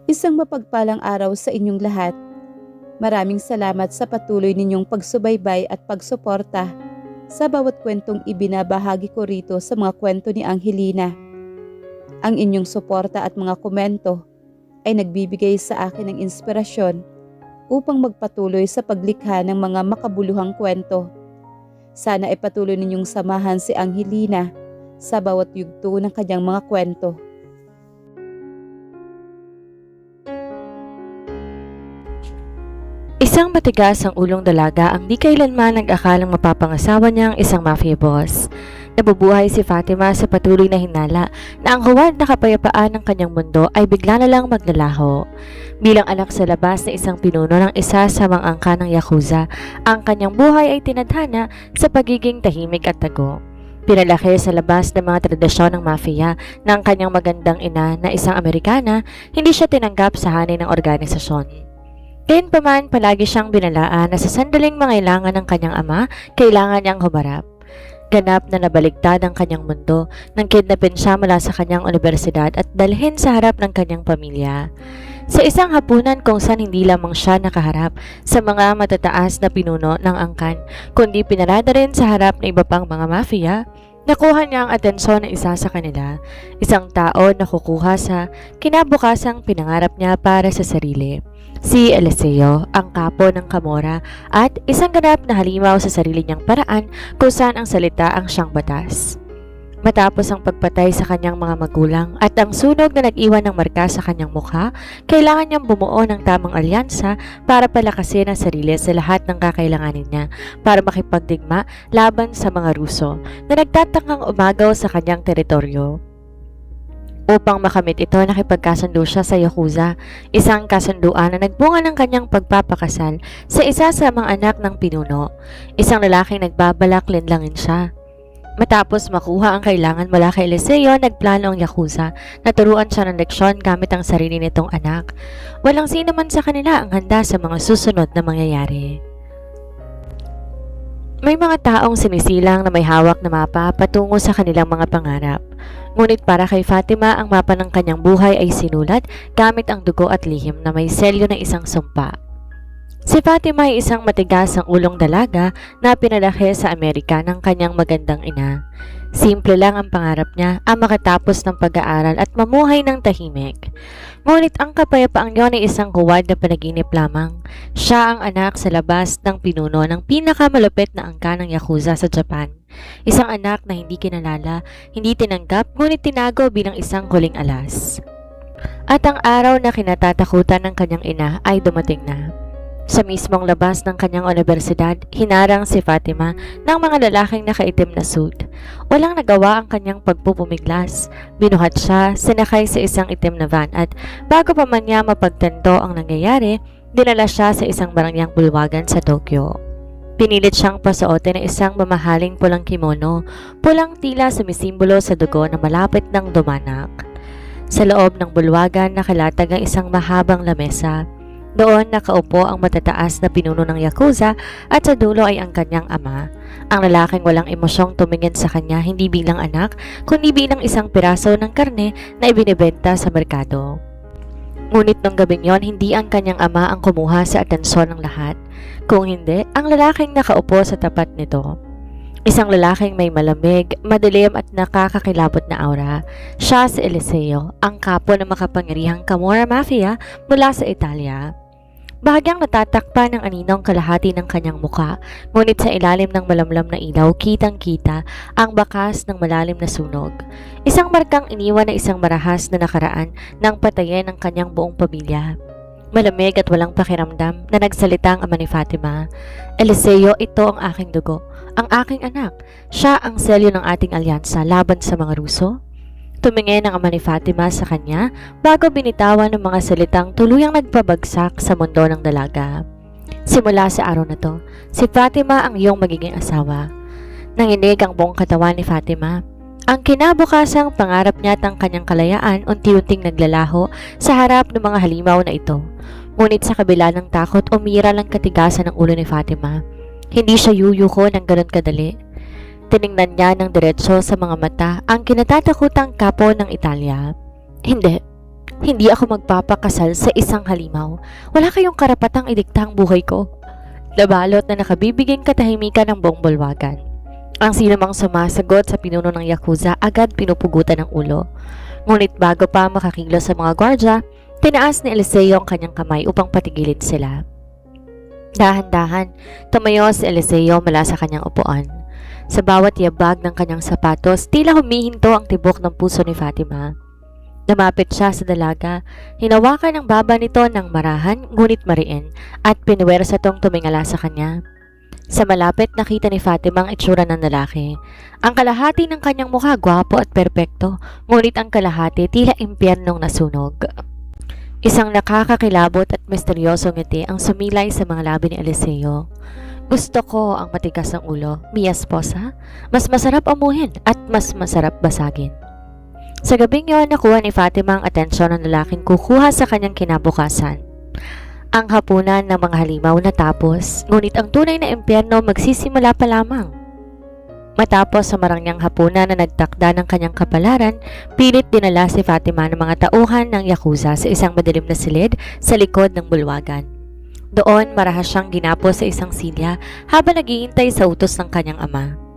Isang mapagpalang araw sa inyong lahat. Maraming salamat sa patuloy ninyong pagsubaybay at pagsuporta sa bawat kwentong ibinabahagi ko rito sa mga kwento ni Angelina. Ang inyong suporta at mga komento ay nagbibigay sa akin ng inspirasyon upang magpatuloy sa paglikha ng mga makabuluhang kwento. Sana ay patuloy ninyong samahan si Angelina sa bawat yugto ng kanyang mga kwento. Isang matigas ang ulong dalaga ang di kailanman nag-akalang mapapangasawa niya ang isang mafia boss. Nabubuhay si Fatima sa patuloy na hinala na ang huwad na kapayapaan ng kanyang mundo ay bigla na lang maglalaho. Bilang anak sa labas na isang pinuno ng isa sa mga angka ng Yakuza, ang kanyang buhay ay tinadhana sa pagiging tahimik at tago. Pinalaki sa labas ng mga tradisyon ng mafia ng kanyang magandang ina na isang Amerikana, hindi siya tinanggap sa hanay ng organisasyon. Gayunpaman, palagi siyang binalaan na sa sandaling mangailangan ng kanyang ama, kailangan niyang humarap. Ganap na nabaligtad ang kanyang mundo nang kidnapin siya mula sa kanyang universidad at dalhin sa harap ng kanyang pamilya. Sa isang hapunan kung saan hindi lamang siya nakaharap sa mga matataas na pinuno ng angkan, kundi pinarada rin sa harap ng iba pang mga mafia, nakuha niya ang atensyon ng isa sa kanila, isang tao na kukuha sa kinabukasang pinangarap niya para sa sarili. Si Eliseo, ang kapo ng Camorra at isang ganap na halimaw sa sarili niyang paraan kung saan ang salita ang siyang batas. Matapos ang pagpatay sa kanyang mga magulang at ang sunog na nag-iwan ng marka sa kanyang mukha, kailangan niyang bumuo ng tamang alyansa para palakasin ang sarili sa lahat ng kakailanganin niya para makipagdigma laban sa mga Ruso na nagtatakang umagaw sa kanyang teritoryo. Upang makamit ito, nakipagkasundo siya sa Yakuza, isang kasunduan na nagbunga ng kanyang pagpapakasal sa isa sa mga anak ng pinuno, isang lalaking nagbabalak linlangin siya. Matapos makuha ang kailangan mula kay Eliseo, nagplano ang Yakuza na turuan siya ng leksyon gamit ang sarili nitong anak. Walang sino man sa kanila ang handa sa mga susunod na mangyayari. May mga taong sinisilang na may hawak na mapa patungo sa kanilang mga pangarap. Ngunit para kay Fatima, ang mapa ng kanyang buhay ay sinulat gamit ang dugo at lihim na may selyo ng isang sumpa. Si Fatima ay isang matigas ang ulong dalaga na pinalaki sa Amerika ng kanyang magandang ina. Simple lang ang pangarap niya, ang makatapos ng pag-aaral at mamuhay ng tahimik. Ngunit ang kapayapaang yon ay isang huwad na panaginip lamang. Siya ang anak sa labas ng pinuno ng pinakamalupit na angka ng Yakuza sa Japan. Isang anak na hindi kinalala, hindi tinanggap, ngunit tinago bilang isang huling alas. At ang araw na kinatatakutan ng kanyang ina ay dumating na. Sa mismong labas ng kanyang universidad, hinarang si Fatima ng mga lalaking nakaitim na suit. Walang nagawa ang kanyang pagpupumiglas. Binuhat siya, sinakay sa isang itim na van at bago pa man niya mapagtanto ang nangyayari, dinala siya sa isang barangyang bulwagan sa Tokyo. Pinilit siyang pasuotin ng isang mamahaling pulang kimono, pulang tila sumisimbolo sa dugo na malapit ng dumanak. Sa loob ng bulwagan, nakalatag ang isang mahabang lamesa. Doon nakaupo ang matataas na pinuno ng Yakuza at sa dulo ay ang kanyang ama. Ang lalaking walang emosyong tumingin sa kanya hindi bilang anak, kundi bilang isang piraso ng karne na ibinebenta sa merkado. Ngunit nung gabing yon, hindi ang kanyang ama ang kumuha sa atensyon ng lahat. Kung hindi, ang lalaking nakaupo sa tapat nito. Isang lalaking may malamig, madilim at nakakakilabot na aura. Siya si Eliseo, ang kapo ng makapangyarihang Camorra Mafia mula sa Italia. Bahagyang natatakpan ng aninong kalahati ng kanyang muka, ngunit sa ilalim ng malamlam na ilaw, kitang-kita ang bakas ng malalim na sunog. Isang markang iniwan na isang marahas na nakaraan ng patayin ng kanyang buong pamilya. Malamig at walang pakiramdam na nagsalita ang ama ni Fatima. Eliseo, ito ang aking dugo, ang aking anak. Siya ang selyo ng ating alyansa laban sa mga Ruso. Tumingin ang ama ni Fatima sa kanya bago binitawan ng mga salitang tuluyang nagpabagsak sa mundo ng dalaga. Simula sa araw na to, si Fatima ang iyong magiging asawa. Nanginig ang buong katawan ni Fatima. Ang kinabukasang pangarap niya at ang kanyang kalayaan unti-unting naglalaho sa harap ng mga halimaw na ito. Ngunit sa kabila ng takot, umira lang katigasan ng ulo ni Fatima. Hindi siya yuyuko ng ganun kadali. Tiningnan niya ng diretso sa mga mata ang kinatatakutang kapo ng Italia. Hindi Hindi ako magpapakasal sa isang halimaw. Wala kayong karapatang idikta ang buhay ko. Nabalot na nakabibiging katahimikan ng buong bulwagan. Ang sinumang sumasagot sa pinuno ng Yakuza agad pinupugutan ng ulo. Ngunit bago pa makakilos sa mga gwardya, tinaas ni Eliseo ang kanyang kamay upang patigilin sila. Dahan-dahan, tumayo si Eliseo mula sa kanyang upuan. Sa bawat yabag ng kanyang sapatos, tila humihinto ang tibok ng puso ni Fatima. Lumapit siya sa dalaga, hinawakan ang baba nito ng marahan ngunit mariin at pinuwersa tong tumingala sa kanya. Sa malapit nakita ni Fatima ang itsura ng lalaki. Ang kalahati ng kanyang mukha gwapo at perpekto, ngunit ang kalahati tila impyernong nasunog. Isang nakakakilabot at misteryosong ngiti ang sumilay sa mga labi ni Eliseo. Gusto ko ang matigas ng ulo, mi esposa. Mas masarap amuhin at mas masarap basagin. Sa gabing yon, nakuha ni Fatima ang atensyon ng lalaking kukuha sa kanyang kinabukasan. Ang hapunan ng mga halimaw natapos, ngunit ang tunay na impyerno magsisimula pa lamang. Matapos sa marangyang hapunan na nagtakda ng kanyang kapalaran, pilit dinala si Fatima ng mga tauhan ng Yakuza sa isang madilim na silid sa likod ng bulwagan. Doon marahas siyang ginapos sa isang silya habang naghihintay sa utos ng kanyang ama.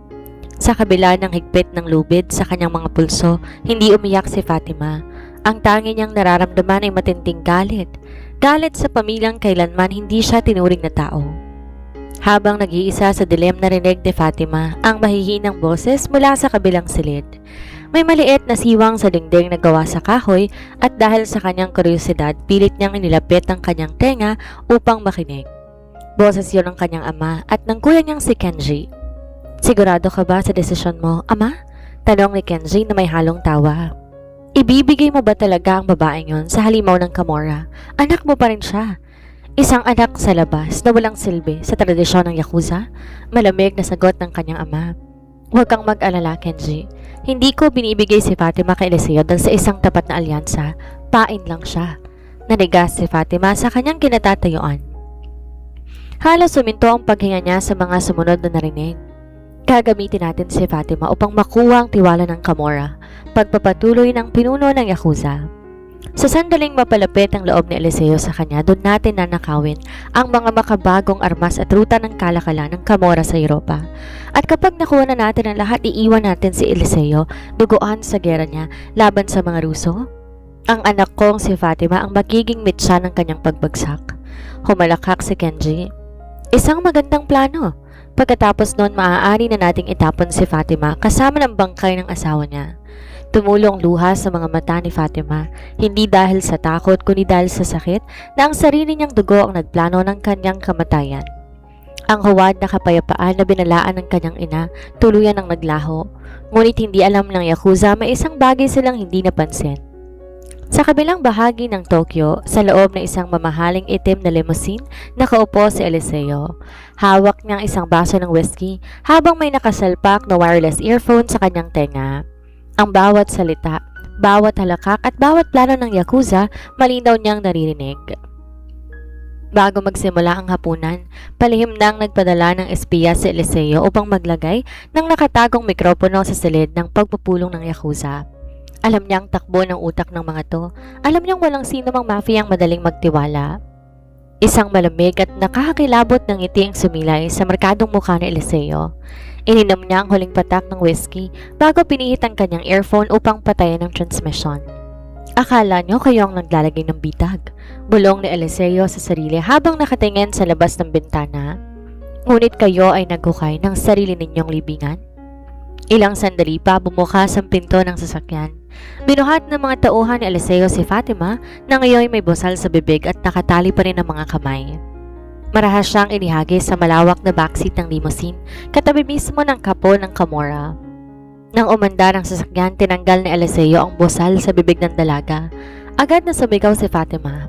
Sa kabila ng higpit ng lubid sa kanyang mga pulso, hindi umiyak si Fatima. Ang tangi niyang nararamdaman ay matinding galit. Galit sa pamilyang kailanman hindi siya tinuring na tao. Habang nag-iisa sa dilim, narinig ni Fatima ang mahihinang boses mula sa kabilang silid. May maliit na siwang sa dingding na gawa sa kahoy at dahil sa kanyang kuryosidad, pilit niyang inilapit ang kanyang tenga upang makinig. Boses yun ng kanyang ama at ng kuya niyang si Kenji. Sigurado ka ba sa desisyon mo, ama? Tanong ni Kenji na may halong tawa. Ibibigay mo ba talaga ang babaeng yon sa halimaw ng Kamora? Anak mo pa rin siya. Isang anak sa labas na walang silbi sa tradisyon ng Yakuza? Malamig na sagot ng kanyang ama. Huwag kang mag-alala, Kenji. Hindi ko binibigay si Fatima kay Eliseo dahil sa isang tapat na alyansa. Pain lang siya. Nanigas si Fatima sa kanyang kinatatayuan. Halos suminto ang paghinga niya sa mga sumunod na narinig. Gagamitin natin si Fatima upang makuha ang tiwala ng Kamora, pagpapatuloy ng pinuno ng Yakuza. Sa sandaling mapalapit ang loob ni Eliseo sa kanya, doon natin nanakawin ang mga makabagong armas at ruta ng kalakalan ng Kamora sa Europa. At kapag nakuha na natin ang lahat, iiwan natin si Eliseo, duguan sa gera niya laban sa mga Ruso. Ang anak kong si Fatima ang magiging mitsa ng kanyang pagbagsak. Humalakak si Kenji. Isang magandang plano. Pagkatapos noon, maaari na nating itapon si Fatima kasama ng bangkay ng asawa niya. Tumulong luha sa mga mata ni Fatima, hindi dahil sa takot kundi dahil sa sakit na ang sarili niyang dugo ang nagplano ng kanyang kamatayan. Ang huwad na kapayapaan na binalaan ng kanyang ina tuluyan ang naglaho, ngunit hindi alam ng Yakuza may isang bagay silang hindi napansin. Sa kabilang bahagi ng Tokyo, sa loob ng isang mamahaling itim na limousine, nakaupo si Eliseo. Hawak niya ang isang baso ng whiskey habang may nakasalpak na wireless earphone sa kanyang tenga. Ang bawat salita, bawat halakak at bawat plano ng Yakuza, malinaw niyang naririnig. Bago magsimula ang hapunan, palihim nang nagpadala ng espiya si Eliseo upang maglagay ng nakatagong mikropono sa silid ng pagpupulong ng Yakuza. Alam niyang takbo ng utak ng mga to. Alam niyang walang sino mang mafia ang madaling magtiwala. Isang malamig at nakakakilabot ng ngiti ang sumilay sa markadong mukha ni Eliseo. Ininom niya ang huling patak ng whiskey bago pinihit ang kanyang earphone upang patayin ang transmission. Akala niyo kayo ang naglalagay ng bitag? Bulong ni Eliseo sa sarili habang nakatingin sa labas ng bintana. Ngunit kayo ay naghukay ng sarili ninyong libingan. Ilang sandali pa bumukas ang pinto ng sasakyan. Binuhat ng mga tauhan ni Eliseo si Fatima na ngayon may bosal sa bibig at nakatali pa rin ang mga kamay. Marahas siyang inihagis sa malawak na backseat ng limousine katabi mismo ng kapo ng Kamora. Nang umandar ang sasakyan, tinanggal ni Eliseo ang bosal sa bibig ng dalaga. Agad na sumigaw si Fatima.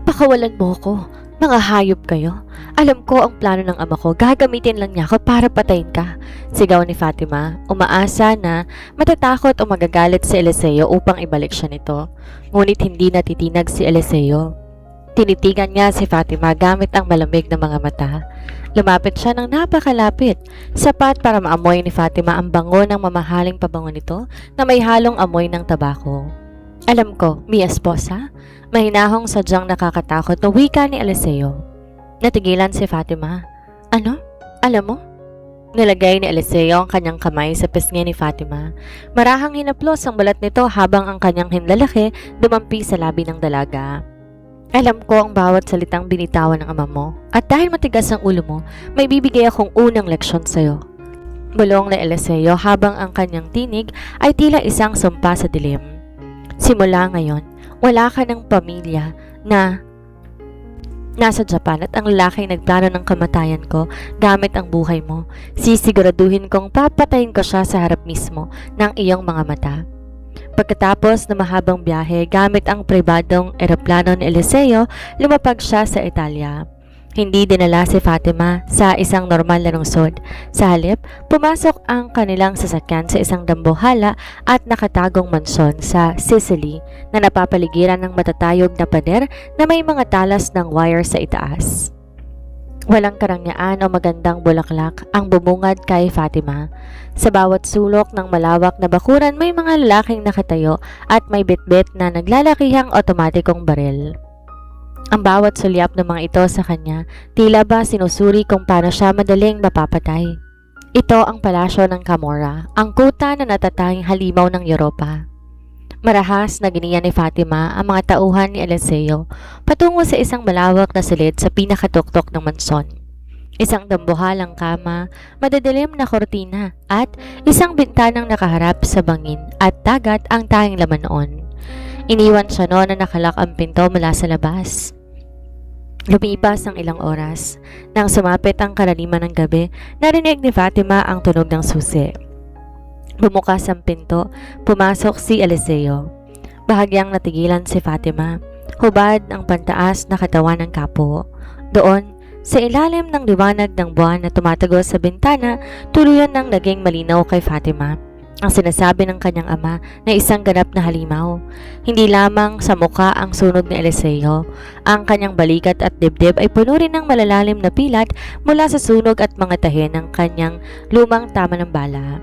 Pakawalan mo ko. Mga hayop kayo. Alam ko ang plano ng ama ko. Gagamitin lang niya ako para patayin ka. Sigaw ni Fatima, umaasa na matatakot o magagalit si Eliseo upang ibalik siya nito. Ngunit hindi natitinag si Eliseo. Tinitigan niya si Fatima gamit ang malamig na mga mata. Lumapit siya ng napakalapit, sapat para maamoy ni Fatima ang bango ng mamahaling pabango nito na may halong amoy ng tabako. Alam ko, mi esposa? Mahinahong sadyang nakakatakot na wika ni Eliseo. Natigilan si Fatima. Ano? Alam mo? Nilagay ni Eliseo ang kanyang kamay sa pisngi ni Fatima. Marahang hinaplos ang balat nito habang ang kanyang hinlalaki dumampi sa labi ng dalaga. Alam ko ang bawat salitang binitawan ng ama mo at dahil matigas ang ulo mo, may bibigay akong unang leksyon sa'yo. Bulong ni Eliseo habang ang kanyang tinig ay tila isang sumpa sa dilim. Simula ngayon, wala ka ng pamilya na nasa Japan at ang lalaki nagplano ng kamatayan ko gamit ang buhay mo. Sisiguraduhin kong papatayin ko siya sa harap mismo ng iyong mga mata. Pagkatapos na mahabang biyahe gamit ang pribadong eroplano ni Eliseo, lumapag siya sa Italia. Hindi dinala si Fatima sa isang normal na lungsod. Sa halip, pumasok ang kanilang sasakyan sa isang dambuhala at nakatagong mansyon sa Sicily na napapaligiran ng matatayog na pader na may mga talas ng wire sa itaas. Walang karangyaan o magandang bulaklak ang bumungad kay Fatima. Sa bawat sulok ng malawak na bakuran may mga lalaking nakatayo at may bitbit na naglalakihang otomatikong baril. Ang bawat sulyap ng mga ito sa kanya, tila ba sinusuri kung paano siya madaling mapapatay. Ito ang palasyo ng Camorra, ang kuta na natatanging halimaw ng Europa. Marahas na giniya ni Fatima ang mga tauhan ni Eliseo patungo sa isang malawak na silid sa pinakatuktok ng mansyon. Isang dambuhalang kama, madadilim na kortina at isang bintanang nakaharap sa bangin at dagat ang tanging laman noon. Iniwan siya noon na nakalak ang pinto mula sa labas. Lumipas ang ilang oras. Nang sumapit ang kalaliman ng gabi, narinig ni Fatima ang tunog ng susi. Bumukas ang pinto, pumasok si Eliseo. Bahagyang natigilan si Fatima. Hubad ang pantaas na katawan ng kapo. Doon, sa ilalim ng liwanag ng buwan na tumatagos sa bintana, tuluyan nang naging malinaw kay Fatima ang sinasabi ng kanyang ama na isang ganap na halimaw. Hindi lamang sa muka ang sunog ni Eliseo. Ang kanyang balikat at dibdib ay puno rin ng malalalim na pilat mula sa sunog at mga tahe ng kanyang lumang tama ng bala.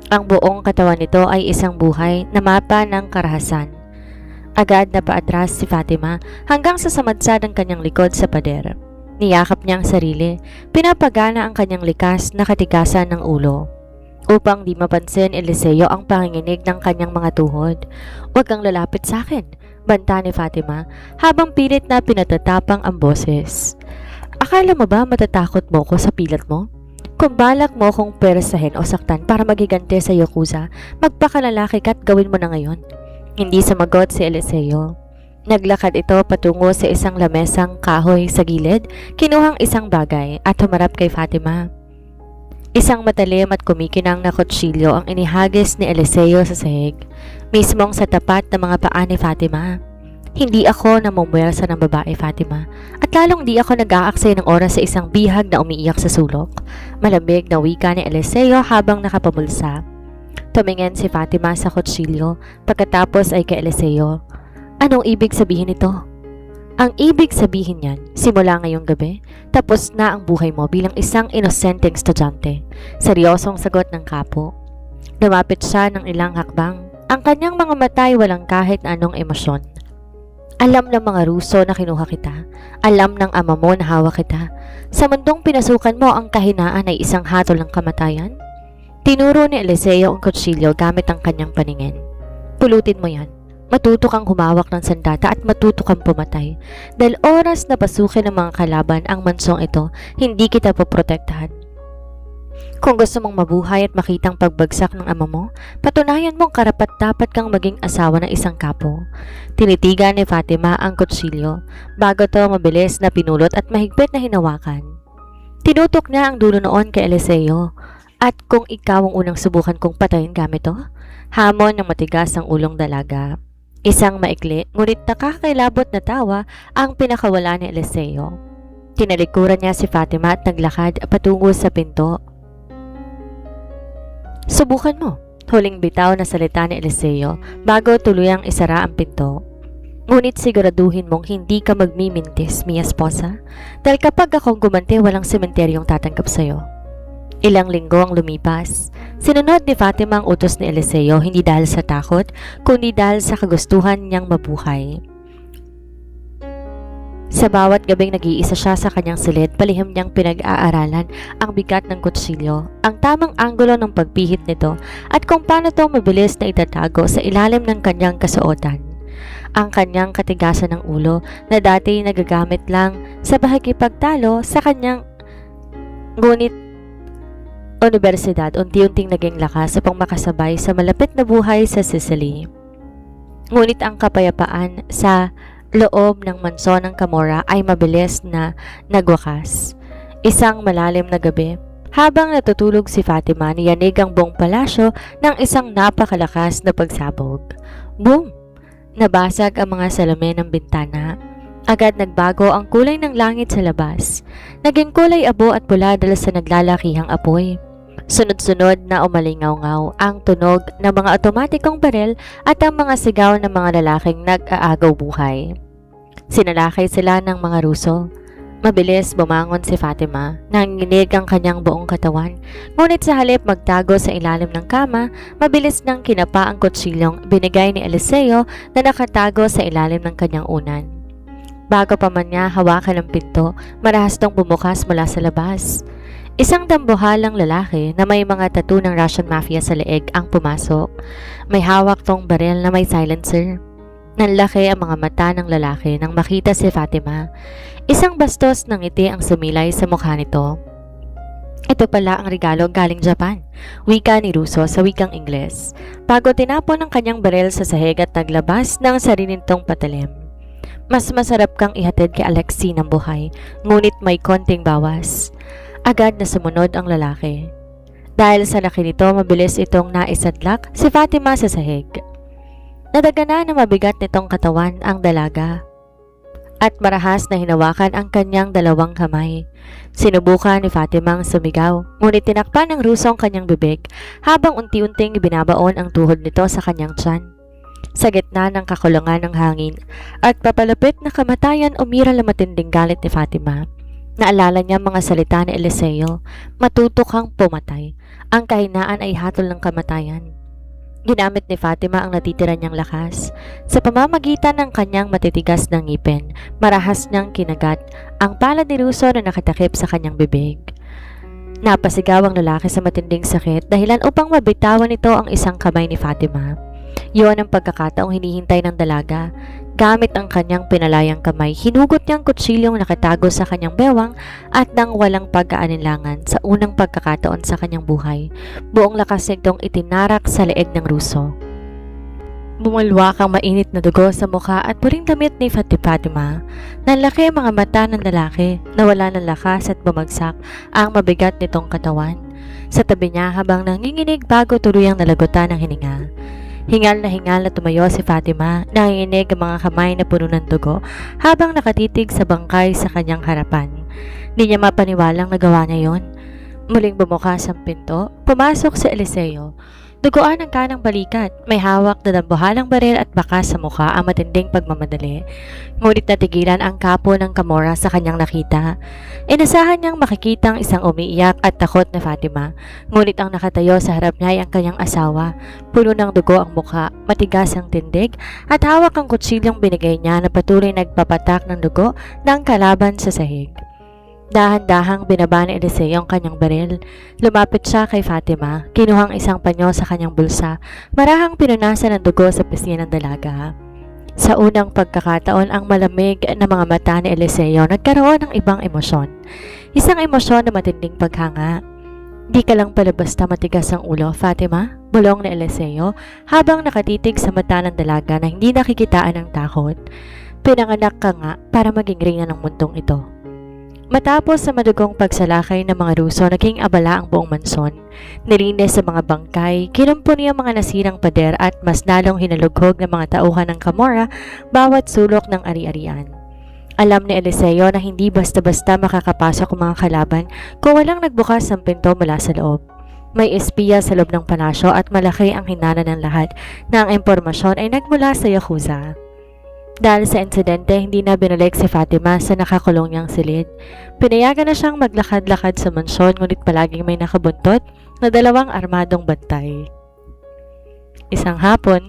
Ang buong katawan nito ay isang buhay na mapa ng karahasan. Agad na paatras si Fatima hanggang sa samadsad ang kanyang likod sa pader. Niyakap niya ang sarili, pinapagana ang kanyang likas na katikasan ng ulo. Upang di mapansin Eliseo ang panginginig ng kanyang mga tuhod. Huwag kang lalapit sa akin, banta ni Fatima habang pilit na pinatatapang ang boses. Akala mo ba matatakot mo ko sa pilat mo? Kung balak mo kong perasahin o saktan para magigante sa Yakuza, magpakalalaki ka't gawin mo na ngayon. Hindi sumagot si Eliseo. Naglakad ito patungo sa isang lamesang kahoy sa gilid, kinuhang isang bagay at humarap kay Fatima. Isang matalim at kumikinang na kutsilyo ang inihagis ni Eliseo sa sahig, mismong sa tapat ng mga paa ni Fatima. Hindi ako namumwersa ng babae, Fatima, at lalong di ako nag-aaksay ng oras sa isang bihag na umiiyak sa sulok. Malamig na wika ni Eliseo habang nakapamulsa. Tumingin si Fatima sa kutsilyo, pagkatapos ay kay Eliseo. Anong ibig sabihin nito? Ang ibig sabihin niyan, simula ngayong gabi, tapos na ang buhay mo bilang isang inosenteng estudyante. Seryosong sagot ng kapo. Lumapit siya ng ilang hakbang. Ang kanyang mga mata ay walang kahit anong emosyon. Alam ng mga Ruso na kinuha kita. Alam ng ama mo na hawak kita. Sa mundong pinasukan mo, ang kahinaan ay isang hatol ng kamatayan. Tinuro ni Eliseo ang kutsilyo gamit ang kanyang paningin. Pulutin mo yan. Matuto kang humawak ng sandata at matuto kang pumatay. Dahil oras na pasukin ng mga kalaban ang mansong ito, hindi kita poprotektahan. Kung gusto mong mabuhay at makitang pagbagsak ng ama mo, patunayan mong karapat-dapat kang maging asawa ng isang kapo. Tinitigan ni Fatima ang kutsilyo, bago to mabilis na pinulot at mahigpit na hinawakan. Tinutok niya ang dulo noon kay Eliseo. At kung ikaw ang unang subukan kong patayin gamit to? Hamon ng matigas ang ulong dalaga. Isang maikli, ngunit nakakailabot na tawa ang pinakawala ni Eliseo. Tinalikuran niya si Fatima at naglakad patungo sa pinto. Subukan mo, huling bitaw na salita ni Eliseo bago tuluyang isara ang pinto. Ngunit siguraduhin mong hindi ka magmimintis, mi esposa, dahil kapag akong gumante walang sementeryong tatanggap sa'yo. Ilang linggo ang lumipas. Sinunod ni Fatima ang utos ni Eliseo hindi dahil sa takot, kundi dahil sa kagustuhan niyang mabuhay. Sa bawat gabing nag-iisa siya sa kanyang silid, palihim niyang pinag-aaralan ang bigat ng kutsilyo, ang tamang anggulo ng pagpihit nito at kung paano ito mabilis na itatago sa ilalim ng kanyang kasuotan. Ang kanyang katigasan ng ulo na dati nagagamit lang sa pakikipagtalo sa kanyang ngunit universidad unti-unting naging lakas upang makasabay sa malapit na buhay sa Sicily. Ngunit ang kapayapaan sa loob ng mansyon ng Camorra ay mabilis na nagwakas. Isang malalim na gabi, habang natutulog si Fatima, niyanig ang buong palasyo ng isang napakalakas na pagsabog. Boom! Nabasag ang mga salamin ng bintana. Agad nagbago ang kulay ng langit sa labas. Naging kulay abo at pula dahil sa naglalakihang apoy. Sunod-sunod na umalingaw-ngaw ang tunog ng mga otomatikong baril at ang mga sigaw ng mga lalaking nag-aagaw buhay. Sinalakay sila ng mga Ruso. Mabilis bumangon si Fatima, nanginginig ang kanyang buong katawan. Ngunit sa halip magtago sa ilalim ng kama, mabilis nang kinapa ang kutsilyong binigay ni Eliseo na nakatago sa ilalim ng kanyang unan. Bago pa man niya hawakan ang pinto, marahas tong bumukas mula sa labas. Isang dambuhalang lalaki na may mga tattoo ng Russian Mafia sa leeg ang pumasok. May hawak tong baril na may silencer. Nanlaki ang mga mata ng lalaki nang makita si Fatima. Isang bastos ng ngiti ang sumilay sa mukha nito. Ito pala ang regalo galing Japan, wika ni Russo sa wikang Ingles. Bago tinapon ang kanyang baril sa sahig at naglabas ng sarili nitong patalim. Mas masarap kang ihatid kay Alexei ng buhay, ngunit may konting bawas. Agad na sumunod ang lalaki. Dahil sa laki nito, mabilis itong naisadlak si Fatima sa sahig. Nadagana na mabigat nitong katawan ang dalaga at marahas na hinawakan ang kanyang dalawang kamay. Sinubukan ni Fatima ang sumigaw, ngunit tinakpan ng Ruso ang kanyang bibig habang unti-unting binabaon ang tuhod nito sa kanyang tiyan. Sa gitna ng kakulangan ng hangin at papalapit na kamatayan, umiral ang matinding galit ni Fatima. Naalala niya mga salita ni Eliseo, matuto kang pumatay. Ang kahinaan ay hatol ng kamatayan. Ginamit ni Fatima ang natitira niyang lakas. Sa pamamagitan ng kanyang matitigas na ngipin, marahas niyang kinagat ang palad ni Ruso na nakatakip sa kanyang bibig. Napasigaw ang lalaki sa matinding sakit dahilan upang mabitawan ito ang isang kamay ni Fatima. Iyon ang pagkakataong hinihintay ng dalaga. Gamit ang kanyang pinalayang kamay, hinugot niyang kutsilyong nakatago sa kanyang bewang at nang walang pagkaalinlangan sa unang pagkakataon sa kanyang buhay, buong lakas nitong itinarak sa leeg ng Ruso. Bumulwak ang mainit na dugo sa mukha at puring damit ni Fatima. Nanlaki ang mga mata ng lalaki, nawala ng lakas at bumagsak ang mabigat nitong katawan. Sa tabi niya habang nanginginig bago tuluyang nalagutan ng hininga. Hingal na tumayo si Fatima, nanginginig ang mga kamay na puno ng dugo habang nakatitig sa bangkay sa kanyang harapan. Hindi niya mapaniwalang nagawa niya yon. Muling bumukas ang pinto, pumasok si Eliseo. Duguan ang kanang balikat, may hawak na dambuhalang baril at bakas sa mukha ang matinding pagmamadali. Ngunit natigilan ang kapo ng Camorra sa kanyang nakita. Inasahan niyang makikitang isang umiiyak at takot na Fatima. Ngunit ang nakatayo sa harap niya ay ang kanyang asawa. Puno ng dugo ang mukha, matigas ang tindig, at hawak ang kutsilyong binigay niya na patuloy nagpapatak ng dugo ng kalaban sa sahig. Dahan-dahang binaba ni Eliseo ang kanyang baril. Lumapit siya kay Fatima, kinuhang isang panyo sa kanyang bulsa, marahang pinunasan ng dugo sa pisngi ng dalaga. Sa unang pagkakataon, ang malamig na mga mata ni Eliseo nagkaroon ng ibang emosyon. Isang emosyon na matinding paghanga. Di ka lang pala basta matigas ang ulo, Fatima, bulong ni Eliseo habang nakatitig sa mata ng dalaga na hindi nakikitaan ng takot. Pinanganak ka nga para maging reyna ng mundong ito. Matapos sa madugong pagsalakay ng mga Ruso, naging abala ang buong mansyon. Nilinis sa mga bangkay, kinumpuni ang mga nasirang pader at mas lalong hinalughog ng mga tauhan ng Camorra bawat sulok ng ari-arian. Alam ni Eliseo na hindi basta-basta makakapasok ang mga kalaban kung walang nagbukas ng pinto mula sa loob. May espiya sa loob ng palasyo at malaki ang hinala ng lahat na ang impormasyon ay nagmula sa Yakuza. Dahil sa insidente, hindi na binalik si Fatima sa nakakulong niyang silid. Pinayagan na siyang maglakad-lakad sa mansyon, ngunit palaging may nakabuntot na 2 armadong bantay. Isang hapon,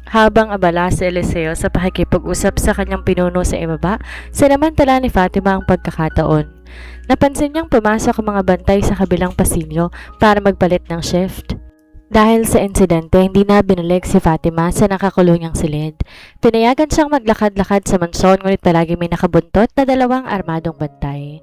habang abala si Eliseo sa pakikipag-usap sa kanyang pinuno sa ibaba, sinamantala ni Fatima ang pagkakataon. Napansin niyang pumasok ang mga bantay sa kabilang pasilyo para magpalit ng shift. Dahil sa insidente, hindi na binalik si Fatima sa nakakulong niyang silid. Pinayagan siyang maglakad-lakad sa mansyon ngunit palagi may nakabuntot na 2 armadong bantay.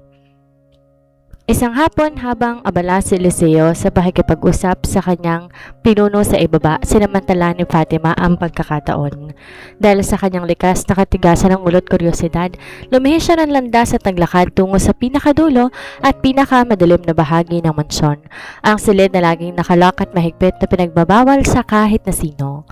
Isang hapon habang abala si Eliseo sa pakikipag-usap sa kanyang pinuno sa ibaba, sinamantala ni Fatima ang pagkakataon. Dahil sa kanyang likas na katigasan ng ulo't kuryosidad, lumihis siya ng landas at naglakad tungo sa pinakadulo at pinakamadilim na bahagi ng mansyon. Ang silid na laging nakalock at mahigpit na pinagbabawal sa kahit na sino.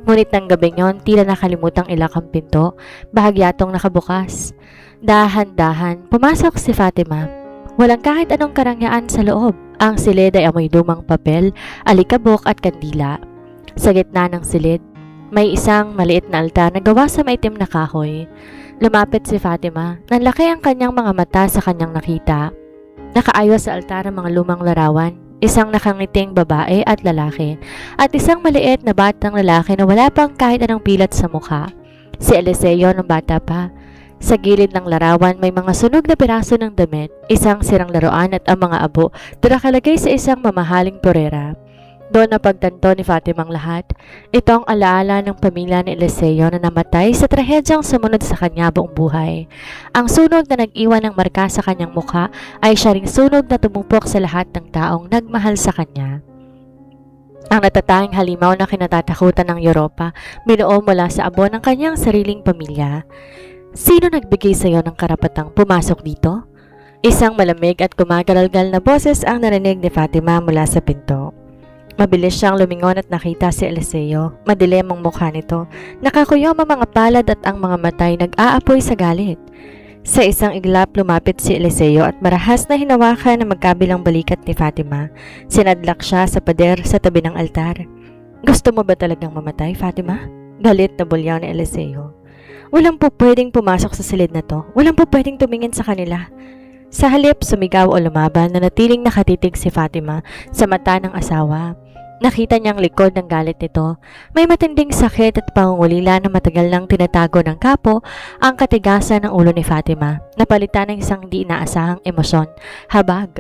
Ngunit ng gabing yon, tila nakalimutang ilak ang pinto, bahagyatong nakabukas. Dahan-dahan, pumasok si Fatima. Walang kahit anong karangyaan sa loob. Ang silid ay amoy lumang papel, alikabok at kandila. Sa gitna ng silid, may isang maliit na altar na gawa sa maitim na kahoy. Lumapit si Fatima. Nanlaki ang kanyang mga mata sa kanyang nakita. Nakaayos sa altar ang mga lumang larawan, isang nakangiting babae at lalaki, at isang maliit na batang lalaki na wala pang kahit anong pilat sa mukha. Si Eliseo ng bata pa. Sa gilid ng larawan may mga sunog na piraso ng damit, isang sirang laruan at ang mga abo na nakalagay sa isang mamahaling porera. Doon na pagtanto ni Fatima ang lahat. Ito ang alaala ng pamilya ni Eliseo na namatay sa trahedyang sumunod sa kanya buong buhay. Ang sunog na nag-iwan ng marka sa kanyang mukha ay siya ring sunog na tumupok sa lahat ng taong nagmahal sa kanya. Ang natatanging halimaw na kinatatakutan ng Europa, binuo mula sa abo ng kanyang sariling pamilya. Sino nagbigay sa iyo ng karapatang pumasok dito? Isang malamig at gumagaralgal na boses ang narinig ni Fatima mula sa pinto. Mabilis siyang lumingon at nakita si Eliseo. Madilim ang mukha nito. Nakakuyom ang mga palad at ang mga matay nag-aapoy sa galit. Sa isang iglap lumapit si Eliseo at marahas na hinawakan ng magkabilang balikat ni Fatima. Sinadlak siya sa pader sa tabi ng altar. Gusto mo ba talagang mamatay, Fatima? Galit na bulyaw ni Eliseo. Walang po pwedeng pumasok sa silid na to. Walang po pwedeng tumingin sa kanila. Sa halip, sumigaw o lumaban na natiling nakatitig si Fatima sa mata ng asawa. Nakita niyang likod ng galit nito. May matinding sakit at pangungulila na matagal nang tinatago ng kapo ang katigasan ng ulo ni Fatima. Napalitan ng isang di inaasahang emosyon, habag.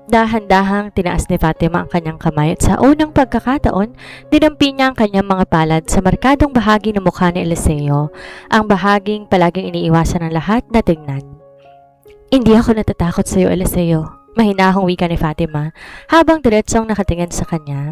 Dahan-dahang tinaas ni Fatima ang kanyang kamay at sa unang pagkakataon, dinampi niya ang kanyang mga palad sa markadong bahagi ng mukha ni Eliseo, ang bahaging palaging iniiwasan ng lahat na tingnan. Hindi ako natatakot sa iyo, Eliseo, mahinahong wika ni Fatima habang diretsong nakatingin sa kanya.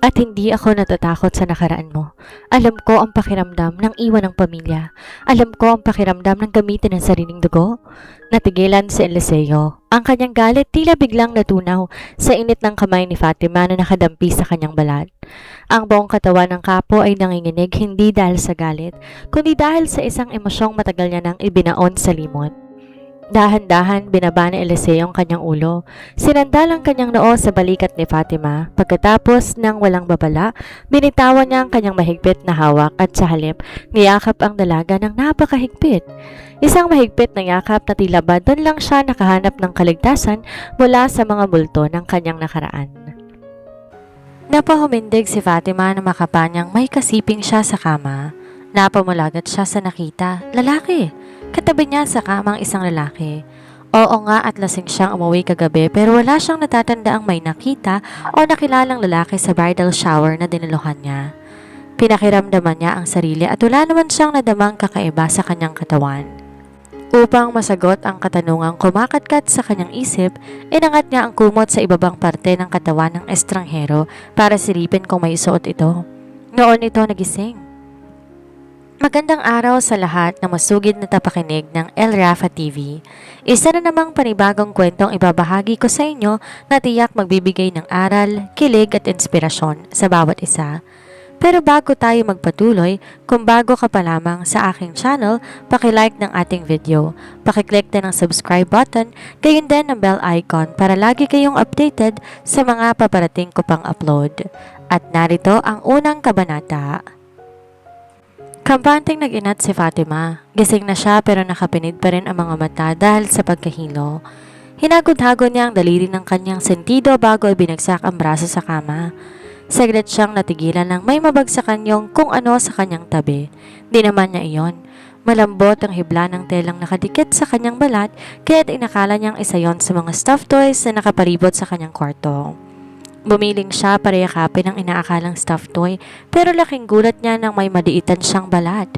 At hindi ako natatakot sa nakaraan mo. Alam ko ang pakiramdam ng iwan ng pamilya. Alam ko ang pakiramdam ng gamitin ng sariling dugo. Natigilan si Eliseo. Ang kanyang galit tila biglang natunaw sa init ng kamay ni Fatima na nakadampi sa kanyang balat. Ang buong katawan ng kapo ay nanginginig hindi dahil sa galit, kundi dahil sa isang emosyong matagal niya nang ibinaon sa limot. Dahan-dahan binaba ni Eliseo ang kanyang ulo. Sinandal ang kanyang noo sa balikat ni Fatima. Pagkatapos ng walang babala, binitawan niya ang kanyang mahigpit na hawak at sa halip, niyakap ang dalaga ng napakahigpit. Isang mahigpit na yakap na tila ba doon lang siya nakahanap ng kaligtasan mula sa mga multo ng kanyang nakaraan. Napahumindig si Fatima na makapanyang may kasiping siya sa kama. Napamulagat siya sa nakita. Lalaki! Katabi niya sa kamang isang lalaki. Oo nga at lasing siyang umuwi kagabi pero wala siyang natatandaang may nakita o nakilalang lalaki sa bridal shower na diniluhan niya. Pinakiramdaman niya ang sarili at wala naman siyang nadamang kakaiba sa kanyang katawan. Upang masagot ang katanungang kumakatkat sa kanyang isip, inangat niya ang kumot sa ibabang parte ng katawan ng estranghero para silipin kung may suot ito. Noon ito nagising. Magandang araw sa lahat na masugid na tapakinig ng El Rafa TV. Isa na namang panibagong kwentong ibabahagi ko sa inyo na tiyak magbibigay ng aral, kilig at inspirasyon sa bawat isa. Pero bago tayo magpatuloy, kung bago ka pa lamang sa aking channel, paki-like ng ating video, paki-click din ng subscribe button, gayon din ng bell icon para lagi kayong updated sa mga paparating ko pang upload. At narito ang unang kabanata. Kampanteng nag-inat si Fatima. Gising na siya pero nakapinid pa rin ang mga mata dahil sa pagkahilo. Hinagod-hagod niya ang daliri ng kanyang sentido bago ibinagsak ang braso sa kama. Saglit siyang natigilan nang may mabagsakan yung kung ano sa kanyang tabi. Di naman niya iyon. Malambot ang hibla ng telang nakadikit sa kanyang balat kaya't inakala niyang isa yon sa mga stuffed toys na nakaparibot sa kanyang kwarto. Bumiling siya para yakapin ang inaakalang stuffed toy pero laking gulat niya nang may madiitan siyang balat.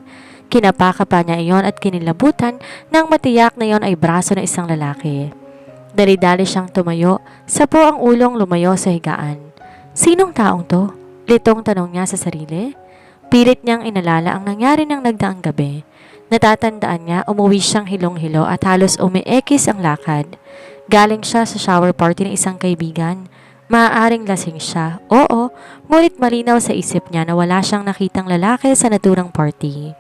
Kinapaka pa niya iyon at kinilabutan nang matiyak na iyon ay braso ng isang lalaki. Dali-dali siyang tumayo, sapo ang ulong lumayo sa higaan. Sinong taong to? Litong tanong niya sa sarili. Pilit niyang inalala ang nangyari ng nagdaang gabi. Natatandaan niya umuwi siyang hilong-hilo at halos umiekis ang lakad. Galing siya sa shower party ng isang kaibigan. Maaaring lasing siya, oo, ngunit malinaw sa isip niya na wala siyang nakitang lalaki sa naturang party.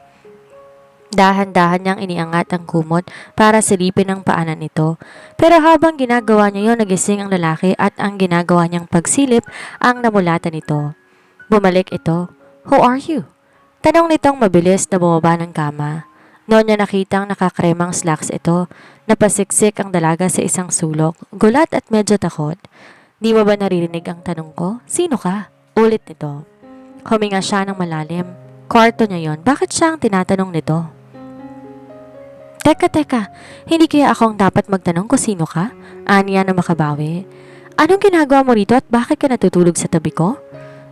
Dahan-dahan niyang iniangat ang kumot para silipin ang paanan nito. Pero habang ginagawa niya yon, nagising ang lalaki at ang ginagawa niyang pagsilip ang namulatan nito. Bumalik ito. Who are you? Tanong nitong mabilis na bumaba ng kama. Noon niya nakitang nakakremang slacks ito. Napasiksik ang dalaga sa isang sulok. Gulat at medyo takot. Di mo ba naririnig ang tanong ko? Sino ka? Ulit nito. Huminga siya ng malalim. Kwarto niya yon. Bakit siya ang tinatanong nito? Teka, hindi kaya ako ang dapat magtanong kung sino ka? Aniya na makabawi. Anong ginagawa mo rito at bakit ka natutulog sa tabi ko?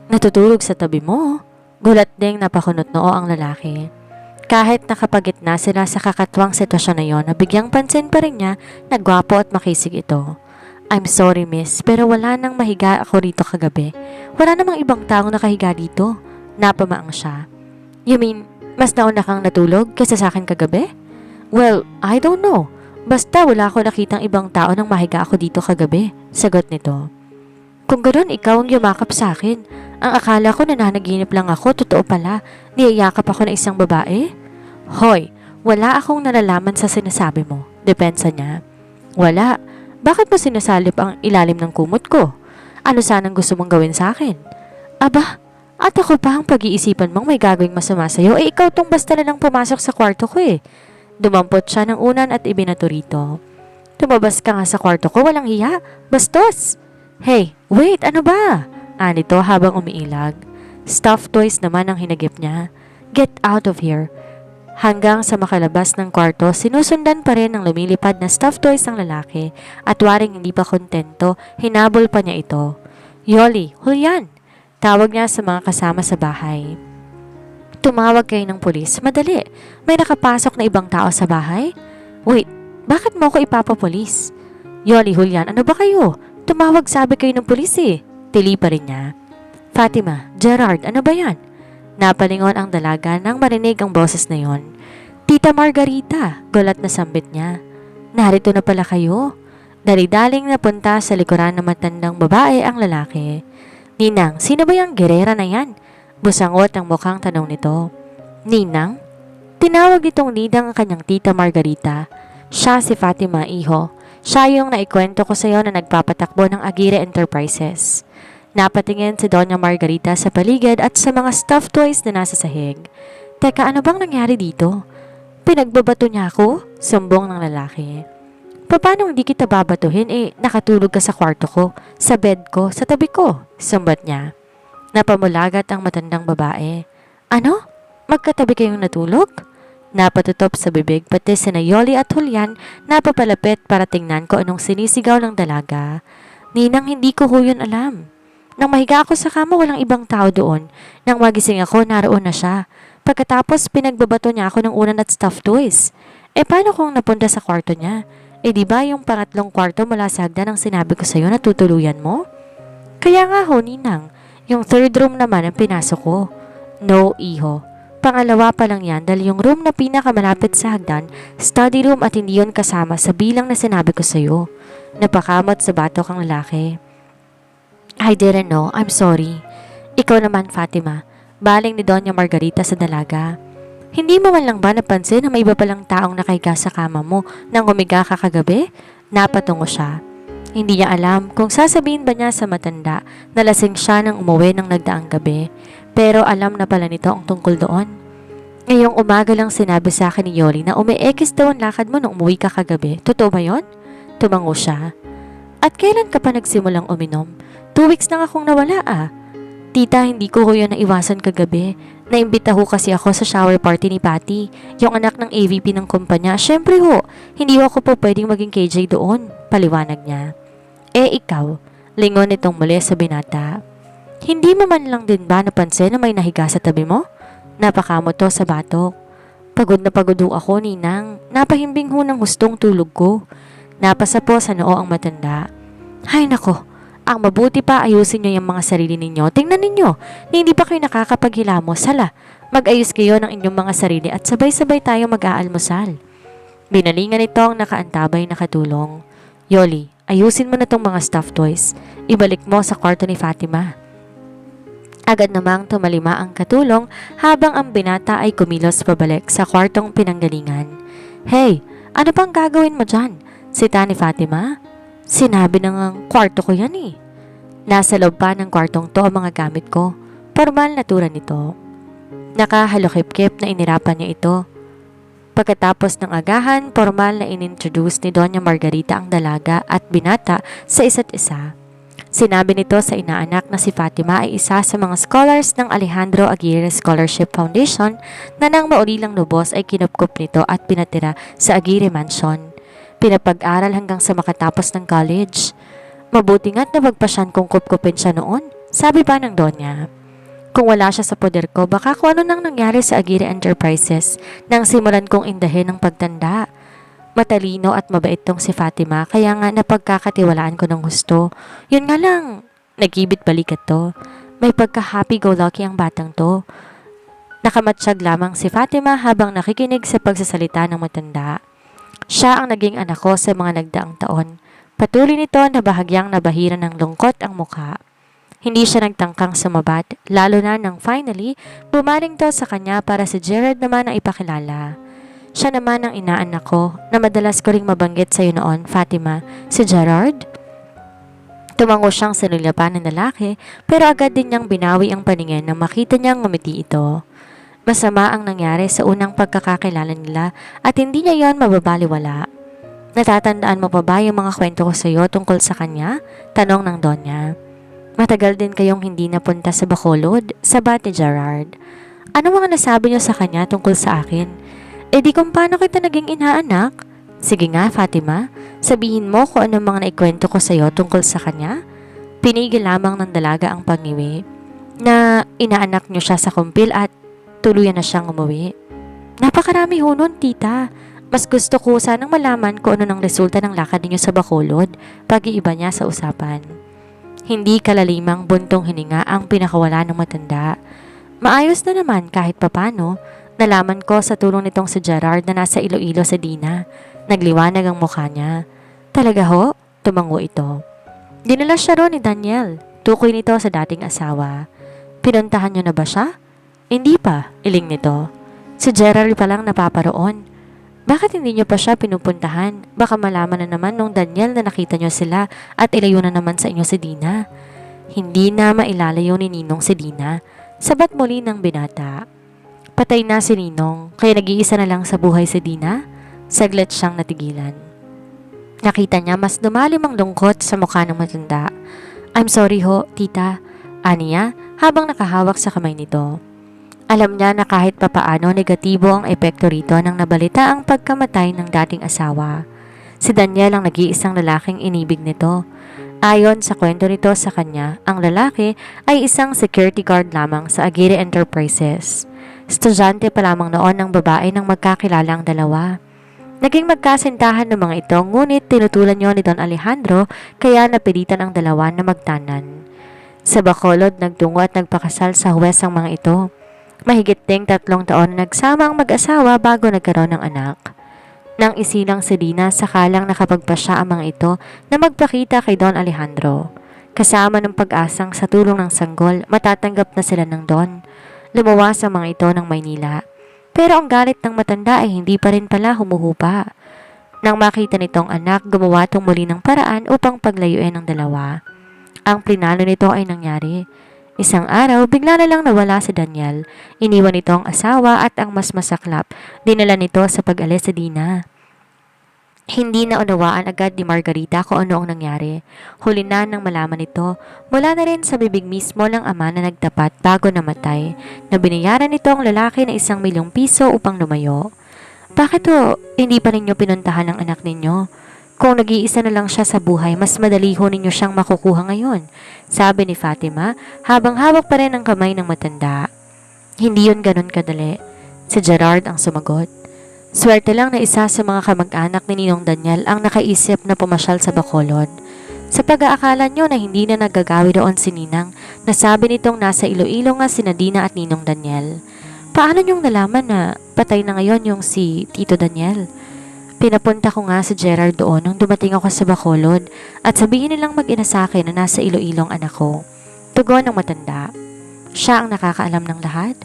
Natutulog sa tabi mo? Gulat ding napakunot noo ang lalaki. Kahit nakapagitna sila sa kakatwang sitwasyon na yon, nabigyang pansin pa rin niya na gwapo at makisig ito. I'm sorry miss, pero wala nang mahiga ako rito kagabi. Wala namang ibang taong nakahiga dito. Napamaang siya. You mean, mas nauna kang natulog kaysa sa akin kagabi? Well, I don't know. Basta wala ako nakitang ibang tao nang mahiga ako dito kagabi. Sagot nito. Kung ganoon, ikaw ang yumakap sa akin. Ang akala ko nananaginip lang ako, totoo pala. Niyayakap ako ng isang babae. Hoy, wala akong nalalaman sa sinasabi mo. Depensa niya. Wala. Bakit mo sinasalip ang ilalim ng kumot ko? Ano sanang gusto mong gawin sa akin? Aba, at ako pa ang pag-iisipan mong may gagawing masama sa'yo, ikaw tong basta na lang pumasok sa kwarto ko eh. Dumampot siya ng unan at ibinato rito. Tumabas ka nga sa kwarto ko, walang hiya. Bastos! Hey, wait, ano ba? Anito habang umiilag. Stuffed toys naman ang hinagip niya. Get out of here. Hanggang sa makalabas ng kwarto, sinusundan pa rin ng lumilipad na stuffed toys ng lalaki at waring hindi pa kontento, hinabol pa niya ito. Yoli, Julian! Tawag niya sa mga kasama sa bahay. Tumawag kayo ng pulis. Madali. May nakapasok na ibang tao sa bahay? Wait, bakit mo ko ipapapulis? Yoli, Julian, ano ba kayo? Tumawag sabi kayo ng pulis eh. Tili pa rin niya. Fatima, Gerard, ano ba yan? Napalingon ang dalaga nang marinig ang boses na yon. Tita Margarita, gulat na sambit niya. Narito na pala kayo. Dali-daling napunta sa likuran ng matandang babae ang lalaki. Ninang, sino ba yung gerera na yan? Busangot ang mukhang tanong nito. Ninang? Tinawag nitong Ninang ang kanyang tita Margarita. Siya si Fatima, iho. Siya yung naikwento ko sa iyo na nagpapatakbo ng Aguirre Enterprises. Napatingin si Doña Margarita sa paligid at sa mga stuffed toys na nasa sahig. Teka, ano bang nangyari dito? Pinagbabato niya ako? Sumbong ng lalaki. Paano hindi kita babatuhin? Nakatulog ka sa kwarto ko, sa bed ko, sa tabi ko. Sumbat niya. Napamulagat ang matandang babae. Ano? Magkatabi kayong natulog? Napatutop sa bibig pati sina Yoli at Julian napapalapit para tingnan ko anong sinisigaw ng dalaga. Ninang, hindi ko ho yun alam. Nang mahiga ako sa kama, walang ibang tao doon. Nang magising ako, naroon na siya. Pagkatapos, pinagbabato niya ako ng unan at stuffed toys. Paano kung napunta sa kwarto niya? Di ba yung pangatlong kwarto mula sa hagdan ang sinabi ko sa'yo na tutuluyan mo? Kaya nga ho, Ninang. Yung third room naman ang pinasok ko. No, iho. Pangalawa pa lang yan dahil yung room na pinakamalapit sa hagdan, study room at hindi yun kasama sa bilang na sinabi ko sa'yo. Napakamot sa batok ang lalaki. I didn't know. I'm sorry. Ikaw naman, Fatima. Baling ni Doña Margarita sa dalaga. Hindi mo man lang ba napansin na may iba palang taong nakahiga sa kama mo nang humiga ka kagabi? Napatungo siya. Hindi niya alam kung sasabihin ba niya sa matanda na lasing siya nang umuwi ng nagdaang gabi. Pero alam na pala nito ang tungkol doon. Ngayong umaga lang sinabi sa akin ni Yoli na umiekis daw ang lakad mo nung umuwi ka kagabi. Totoo ba yon? Tumango siya. At kailan ka pa nagsimulang uminom? 2 weeks na akong nawala Tita, hindi ko yun naiwasan kagabi. Naimbita ho kasi ako sa shower party ni Patty, yung anak ng AVP ng kumpanya. Syempre ho, hindi ako po pwedeng maging KJ doon, paliwanag niya. Ikaw, lingon itong muli sa binata. Hindi mo man lang din ba napansin na may nahiga sa tabi mo? Napakamot to sa batok. Pagod na pagod ho ako, Ninang. Napahimbing ho ng hustong tulog ko. Napasa po sa noo ang matanda. Hay nako, ang mabuti pa ayusin nyo yung mga sarili ninyo. Tingnan ninyo, na hindi pa kayo nakakapaghilamos. Hala, mag-ayos kayo ng inyong mga sarili at sabay-sabay tayo mag-aalmusal. Binalingan ito ang nakaantabay na katulong. Yoli, ayusin mo na tong mga stuffed toys. Ibalik mo sa kwarto ni Fatima. Agad namang tumalima ang katulong habang ang binata ay kumilos pabalik sa kwartong pinanggalingan. Hey, ano bang gagawin mo dyan? Sita ni Fatima? Sinabi na ngang kwarto ko yan Nasa loob pa ng kwartong to ang mga gamit ko. Formal na tura nito. Nakahalokip-kip na inirapan niya ito. Pagkatapos ng agahan, formal na inintroduce ni Doña Margarita ang dalaga at binata sa isa't isa. Sinabi nito sa inaanak na si Fatima ay isa sa mga scholars ng Alejandro Aguirre Scholarship Foundation na nang maurilang lubos ay kinupkup nito at pinatira sa Aguirre Mansion. Pinapag-aral hanggang sa makatapos ng college. Mabuti nga't napagpasyan kung kupkupin siya noon, sabi pa ng Donya. Kung wala siya sa poder ko, baka kung ano nang nangyari sa Aguirre Enterprises nang simulan kong indahin ng pagtanda. Matalino at mabait tong si Fatima kaya nga napagkakatiwalaan ko ng husto. Yun nga lang, nagibit balikat to. May pagka-happy-go-lucky ang batang to. Nakamatsyag lamang si Fatima habang nakikinig sa pagsasalita ng matanda. Siya ang naging anak ko sa mga nagdaang taon. Patuloy nito na bahagyang nabahira ng lungkot ang mukha. Hindi siya nagtangkang sumabat, lalo na nang finally, bumaling to sa kanya para si Gerard naman ang ipakilala. Siya naman ang inaanak ko na madalas ko ring mabanggit sa iyo noon, Fatima, si Gerard. Tumango siyang sinulyapan ng lalaki pero agad din niyang binawi ang paningin nang makita niyang ngumiti ito. Masama ang nangyari sa unang pagkakakilala nila at hindi niya yon mababaliwala. Natatandaan mo pa ba yung mga kwento ko sa iyo tungkol sa kanya? Tanong ng Donya. Matagal din kayong hindi napunta sa Bacolod, sabat ni Gerard. Ano mga nasabi niyo sa kanya tungkol sa akin? Di kung paano kita naging inaanak? Sige nga, Fatima, sabihin mo kung anong mga naikwento ko sa iyo tungkol sa kanya. Pinigil lamang ng dalaga ang pagniwi na inaanak niyo siya sa kumpil at tuluyan na siyang umuwi. Napakarami ho nun, tita. Mas gusto ko sanang malaman kung ano ng resulta ng lakad ninyo sa Bacolod, pag-iiba niya sa usapan. Hindi kalalimang buntong hininga ang pinakawala ng matanda. Maayos na naman kahit papano. Nalaman ko sa tulong nitong si Gerard na nasa Iloilo sa Dina. Nagliwanag ang mukha niya. Talaga ho? Tumango ito. Dinala siya ron ni Daniel. Tukoy nito sa dating asawa. Pinuntahan niyo na ba siya? Hindi pa, iling nito. Si Gerard pa lang napaparoon. Bakit hindi niyo pa siya pinupuntahan? Baka malaman na naman nung Daniel na nakita niyo sila at ilayo na naman sa inyo si Dina. Hindi na mailalayo ni Ninong si Dina. Sabat muli ng binata. Patay na si Ninong, kaya nag-iisa na lang sa buhay si Dina. Saglit siyang natigilan. Nakita niya mas lumalim ang lungkot sa mukha ng matanda. I'm sorry ho, tita. Aniya, habang nakahawak sa kamay nito. Alam niya na kahit papaano negatibo ang epekto rito nang nabalita ang pagkamatay ng dating asawa. Si Daniel ang nag-iisang lalaking inibig nito. Ayon sa kwento nito sa kanya, ang lalaki ay isang security guard lamang sa Aguirre Enterprises. Estudyante pa lamang noon ng babae nang magkakilala ang dalawa. Naging magkasintahan ng mga ito ngunit tinutulan niyo ni Don Alejandro kaya napilitan ang dalawa na magtanan. Sa Bacolod nagtungo at nagpakasal sa huwes ang mga ito. Mahigit ding 3 taon na nagsama ang mag-asawa bago nagkaroon ng anak. Nang isilang si Dina sakalang nakapagpasya ang mga ito na magpakita kay Don Alejandro. Kasama ng pag-asang sa tulong ng sanggol matatanggap na sila ng Don. Lumuwas ang mga ito ng Maynila. Pero ang galit ng matanda ay hindi pa rin pala humuhupa. Nang makita nitong anak, gumawa itong muli ng paraan upang paglayuin ang dalawa. Ang plinano nito ay nangyari. Isang araw, bigla na lang nawala si Daniel. Iniwan nito ang asawa at ang mas masaklap, dinala nito sa pag-alis sa Dina. Hindi na unawaan agad ni Margarita kung ano ang nangyari. Huli na nang malaman ito mula na rin sa bibig mismo ng ama na nagtapat bago namatay na binayaran nito ang lalaki na 1,000,000 piso upang lumayo. Bakit hindi pa ninyo pinuntahan ang anak ninyo? Kung nag-iisa na lang siya sa buhay, mas madali ho ninyo siyang makukuha ngayon, sabi ni Fatima habang hawak pa rin ang kamay ng matanda. Hindi yun ganun kadali. Si Gerard ang sumagot. Swerte lang na isa sa mga kamag-anak ni Ninong Daniel ang nakaisip na pumasyal sa Bacolod. Sa pag-aakala nyo na hindi na nagagawi doon si Ninang, nasabi nitong nasa Iloilo nga si Nadina at Ninong Daniel. Paano nyong nalaman na patay na ngayon yung si Tito Daniel? Pinapunta ko nga si Gerard doon nung dumating ako sa Bacolod at sabihin nilang mag-ina sa akin na nasa Iloilo ang anak ko. Tugon ng matanda. Siya ang nakakaalam ng lahat?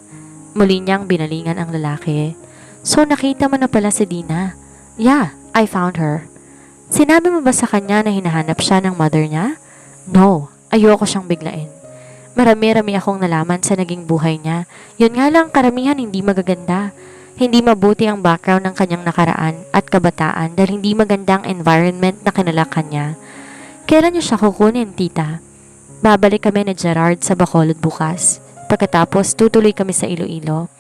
Muli niyang binalingan ang lalaki. So nakita mo na pala si Dina? Yeah, I found her. Sinabi mo ba sa kanya na hinahanap siya ng mother niya? No, ayoko siyang biglain. Marami-rami akong nalaman sa naging buhay niya. Yun nga lang karamihan hindi magaganda. Hindi mabuti ang background ng kanyang nakaraan at kabataan dahil hindi magandang environment na kinalakan niya. Kailan niya siya kukunin, tita? Babalik kami ni Gerard sa Bacolod bukas. Pagkatapos tutuloy kami sa Iloilo.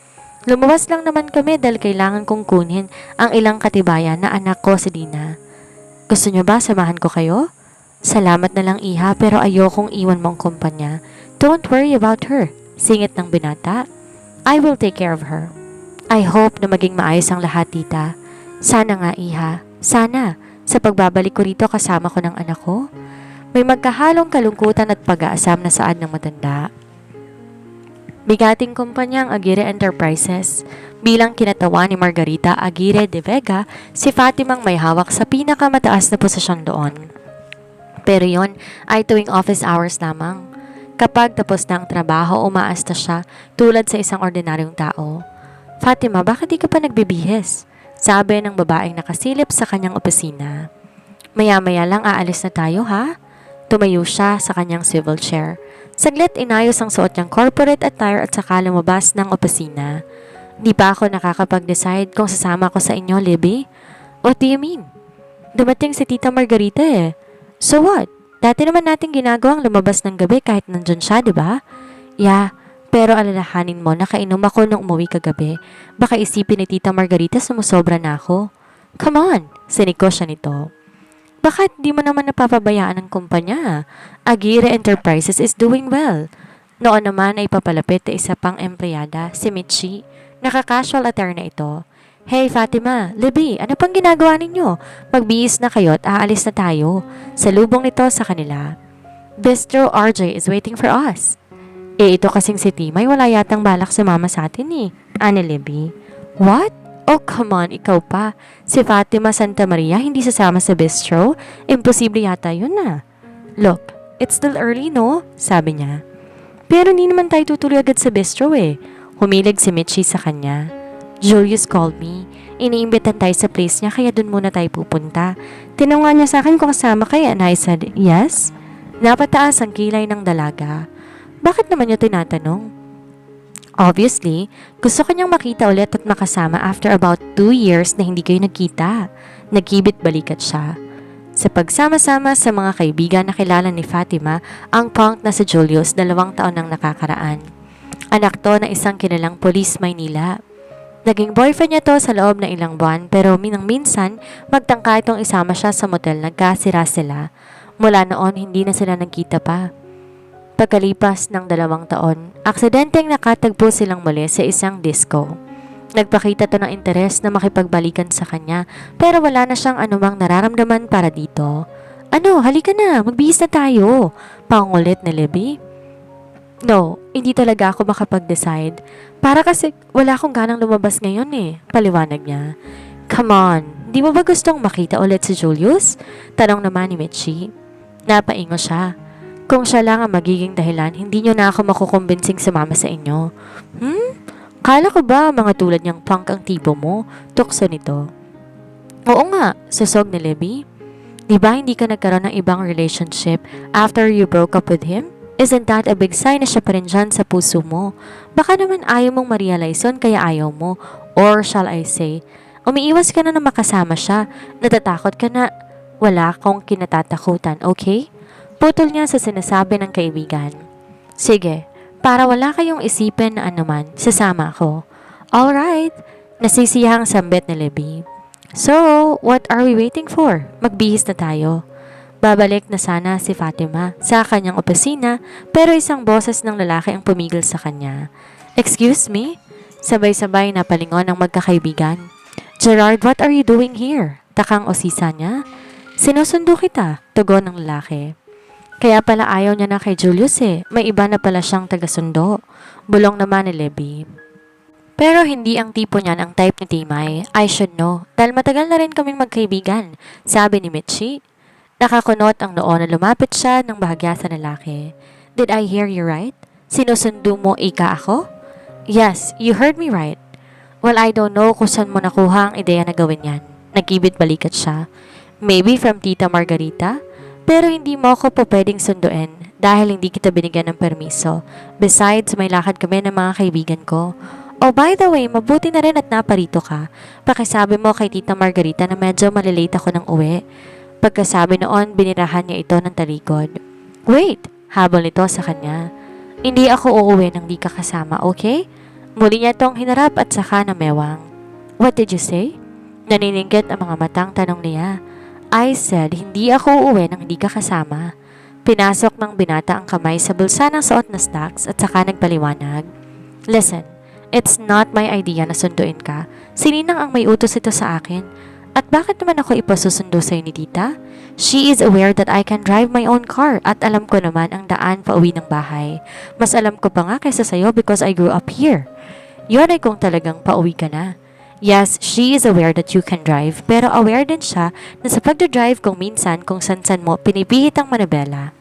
Lumabas lang naman kami dahil kailangan kong kunin ang ilang katibayan na anak ko si Dina. Gusto niyo ba samahan ko kayo? Salamat na lang iha pero ayokong iwan mong kumpanya. Don't worry about her, singit ng binata. I will take care of her. I hope na maging maayos ang lahat, tita. Sana nga iha, sana sa pagbabalik ko rito kasama ko ng anak ko. May magkahalong kalungkutan at pag-aasam na saad ng matanda. Bigating kumpanya ang Aguirre Enterprises. Bilang kinatawa ni Margarita Aguirre de Vega, si Fatimang may hawak sa pinakamataas na posisyon doon. Pero yon ay tuwing office hours lamang. Kapag tapos na ang trabaho, umaasta siya tulad sa isang ordinaryong tao. Fatima, bakit di ka pa nagbibihis? Sabi ng babaeng nakasilip sa kanyang opisina. Maya-maya lang aalis na tayo ha? Tumayo siya sa kanyang swivel chair. Saglit inayos ang suot niyang corporate attire at saka lumabas ng opisina. Di pa ako nakakapag-decide kung sasama ko sa inyo, Libby. What do you mean? Dumating si Tita Margarita eh. So what? Dati naman natin ginagawang lumabas ng gabi kahit nandun siya, di ba? Yeah, pero alalahanin mo, nakainom ako nung umuwi kagabi. Baka isipin ni Tita Margarita sumusobra na ako. Come on, siniko siya nito. Bakit di mo naman napapabayaan ang kumpanya? Aguirre Enterprises is doing well. Noon naman ay papalapit na isa pang empleyada, si Michi. Naka-casual attire na ito. Hey Fatima, Libby, ano pang ginagawa ninyo? Magbihis na kayo at aalis na tayo. Salubong nito sa kanila. Bistro RJ is waiting for us. Ito kasing si Timay wala yatang balak sumama sa atin eh. Ani Libby. What? Oh, come on, ikaw pa. Si Fatima Santa Maria hindi sasama sa bistro? Imposible yata yun na. Look, it's still early, no? Sabi niya. Pero hindi naman tayo tutuloy agad sa bistro eh. Humilig si Mitchie sa kanya. Julius called me. Iniimbitan tayo sa place niya kaya dun muna tayo pupunta. Tinanong niya sa akin kung kasama kayo and I said, yes. Napataas ang kilay ng dalaga. Bakit naman niya tinatanong? Obviously, gusto ko niyang makita ulit at makasama after about 2 years na hindi kayo nagkita. Nagkibit balikat siya. Sa pagsama-sama sa mga kaibigan na kilala ni Fatima, ang punk na si Julius 2 taon nang nakakaraan. Anak to na isang kilalang polis Maynila. Naging boyfriend niya to sa loob ng ilang buwan pero minsan magtangka itong isama siya sa motel nagkasira sila. Mula noon hindi na sila nagkita pa. Pagkalipas ng 2 taon, aksidenteng nakatagpo silang muli sa isang disco. Nagpakita to ng interes na makipagbalikan sa kanya pero wala na siyang anumang nararamdaman para dito. Ano, halika na, magbihis na tayo. Pangulit ni Libby. No, hindi talaga ako makapag-decide. Para kasi wala akong ganang lumabas ngayon eh, paliwanag niya. Come on, di mo ba gustong makita ulit si Julius? Tanong naman ni Mitchie. Napaingo siya. Kung siya lang ang magiging dahilan, hindi nyo na ako makukumbinsing sumama sa inyo. Kala ko ba mga tulad niyang punk ang tipo mo? Tukso nito. Oo nga, susog ni Libby. Di ba hindi ka nagkaroon ng ibang relationship after you broke up with him? Isn't that a big sign na siya pa rin dyan sa puso mo? Baka naman ayaw mong ma-realize yun kaya ayaw mo. Or shall I say, Umiiwas ka na makasama siya. Natatakot ka na. Wala akong kinatatakutan, okay? Putol niya sa sinasabi ng kaibigan. Sige, para wala kayong isipin na anuman, sasama ako. Alright, nasisiyahang sambit ni Libby. So, what are we waiting for? Magbihis na tayo. Babalik na sana si Fatima sa kanyang opisina pero isang boses ng lalaki ang pumigil sa kanya. Excuse me? Sabay-sabay na palingon ang magkakaibigan. Gerard, what are you doing here? Takang osisa niya. Sinusundo kita, tugon ng lalaki. Kaya pala ayaw niya na kay Julius May iba na pala siyang tagasundo. Bulong naman ni Libby. Pero hindi ang tipo niyan ang type ni Timay. I should know. Dahil matagal na rin kaming magkaibigan, sabi ni Mitchie. Nakakunot ang noo na lumapit siya ng bahagya sa lalaki. Did I hear you right? Sinusundo mo ako? Yes, you heard me right. Well, I don't know kung saan mo nakuha ang ideya na gawin yan. Nagkibit balikat siya. Maybe from Tita Margarita? Pero hindi mo ako po pwedeng sunduin dahil hindi kita binigyan ng permiso. Besides, may lakad kami ng mga kaibigan ko. Oh, by the way, mabuti na rin at naparito ka. Pakisabi mo kay Tita Margarita na medyo malilate ako ng uwi. Pagkasabi noon, binirahan niya ito ng talikod. Wait! Habol nito sa kanya. Hindi ako uuwi nang di ka kasama, okay? Muli niya itong hinarap at saka namewang. What did you say? Naniningkit ang mga matang tanong niya. I said, hindi ako uuwi nang di ka kasama. Pinasok ng binata ang kamay sa bulsa ng suot na stocks at saka nagpaliwanag. Listen, it's not my idea na sunduin ka. Si Ninang ang may utos ito sa akin. At bakit naman ako ipasusundo sa'yo ni Tita? She is aware that I can drive my own car at alam ko naman ang daan pa uwi ng bahay. Mas alam ko pa nga kaysa sa'yo because I grew up here. Yun ay kung talagang pauwi ka na. Yes, she is aware that you can drive pero aware din siya na sa pagdadrive kung minsan kung san-san mo pinipihit ang manabela.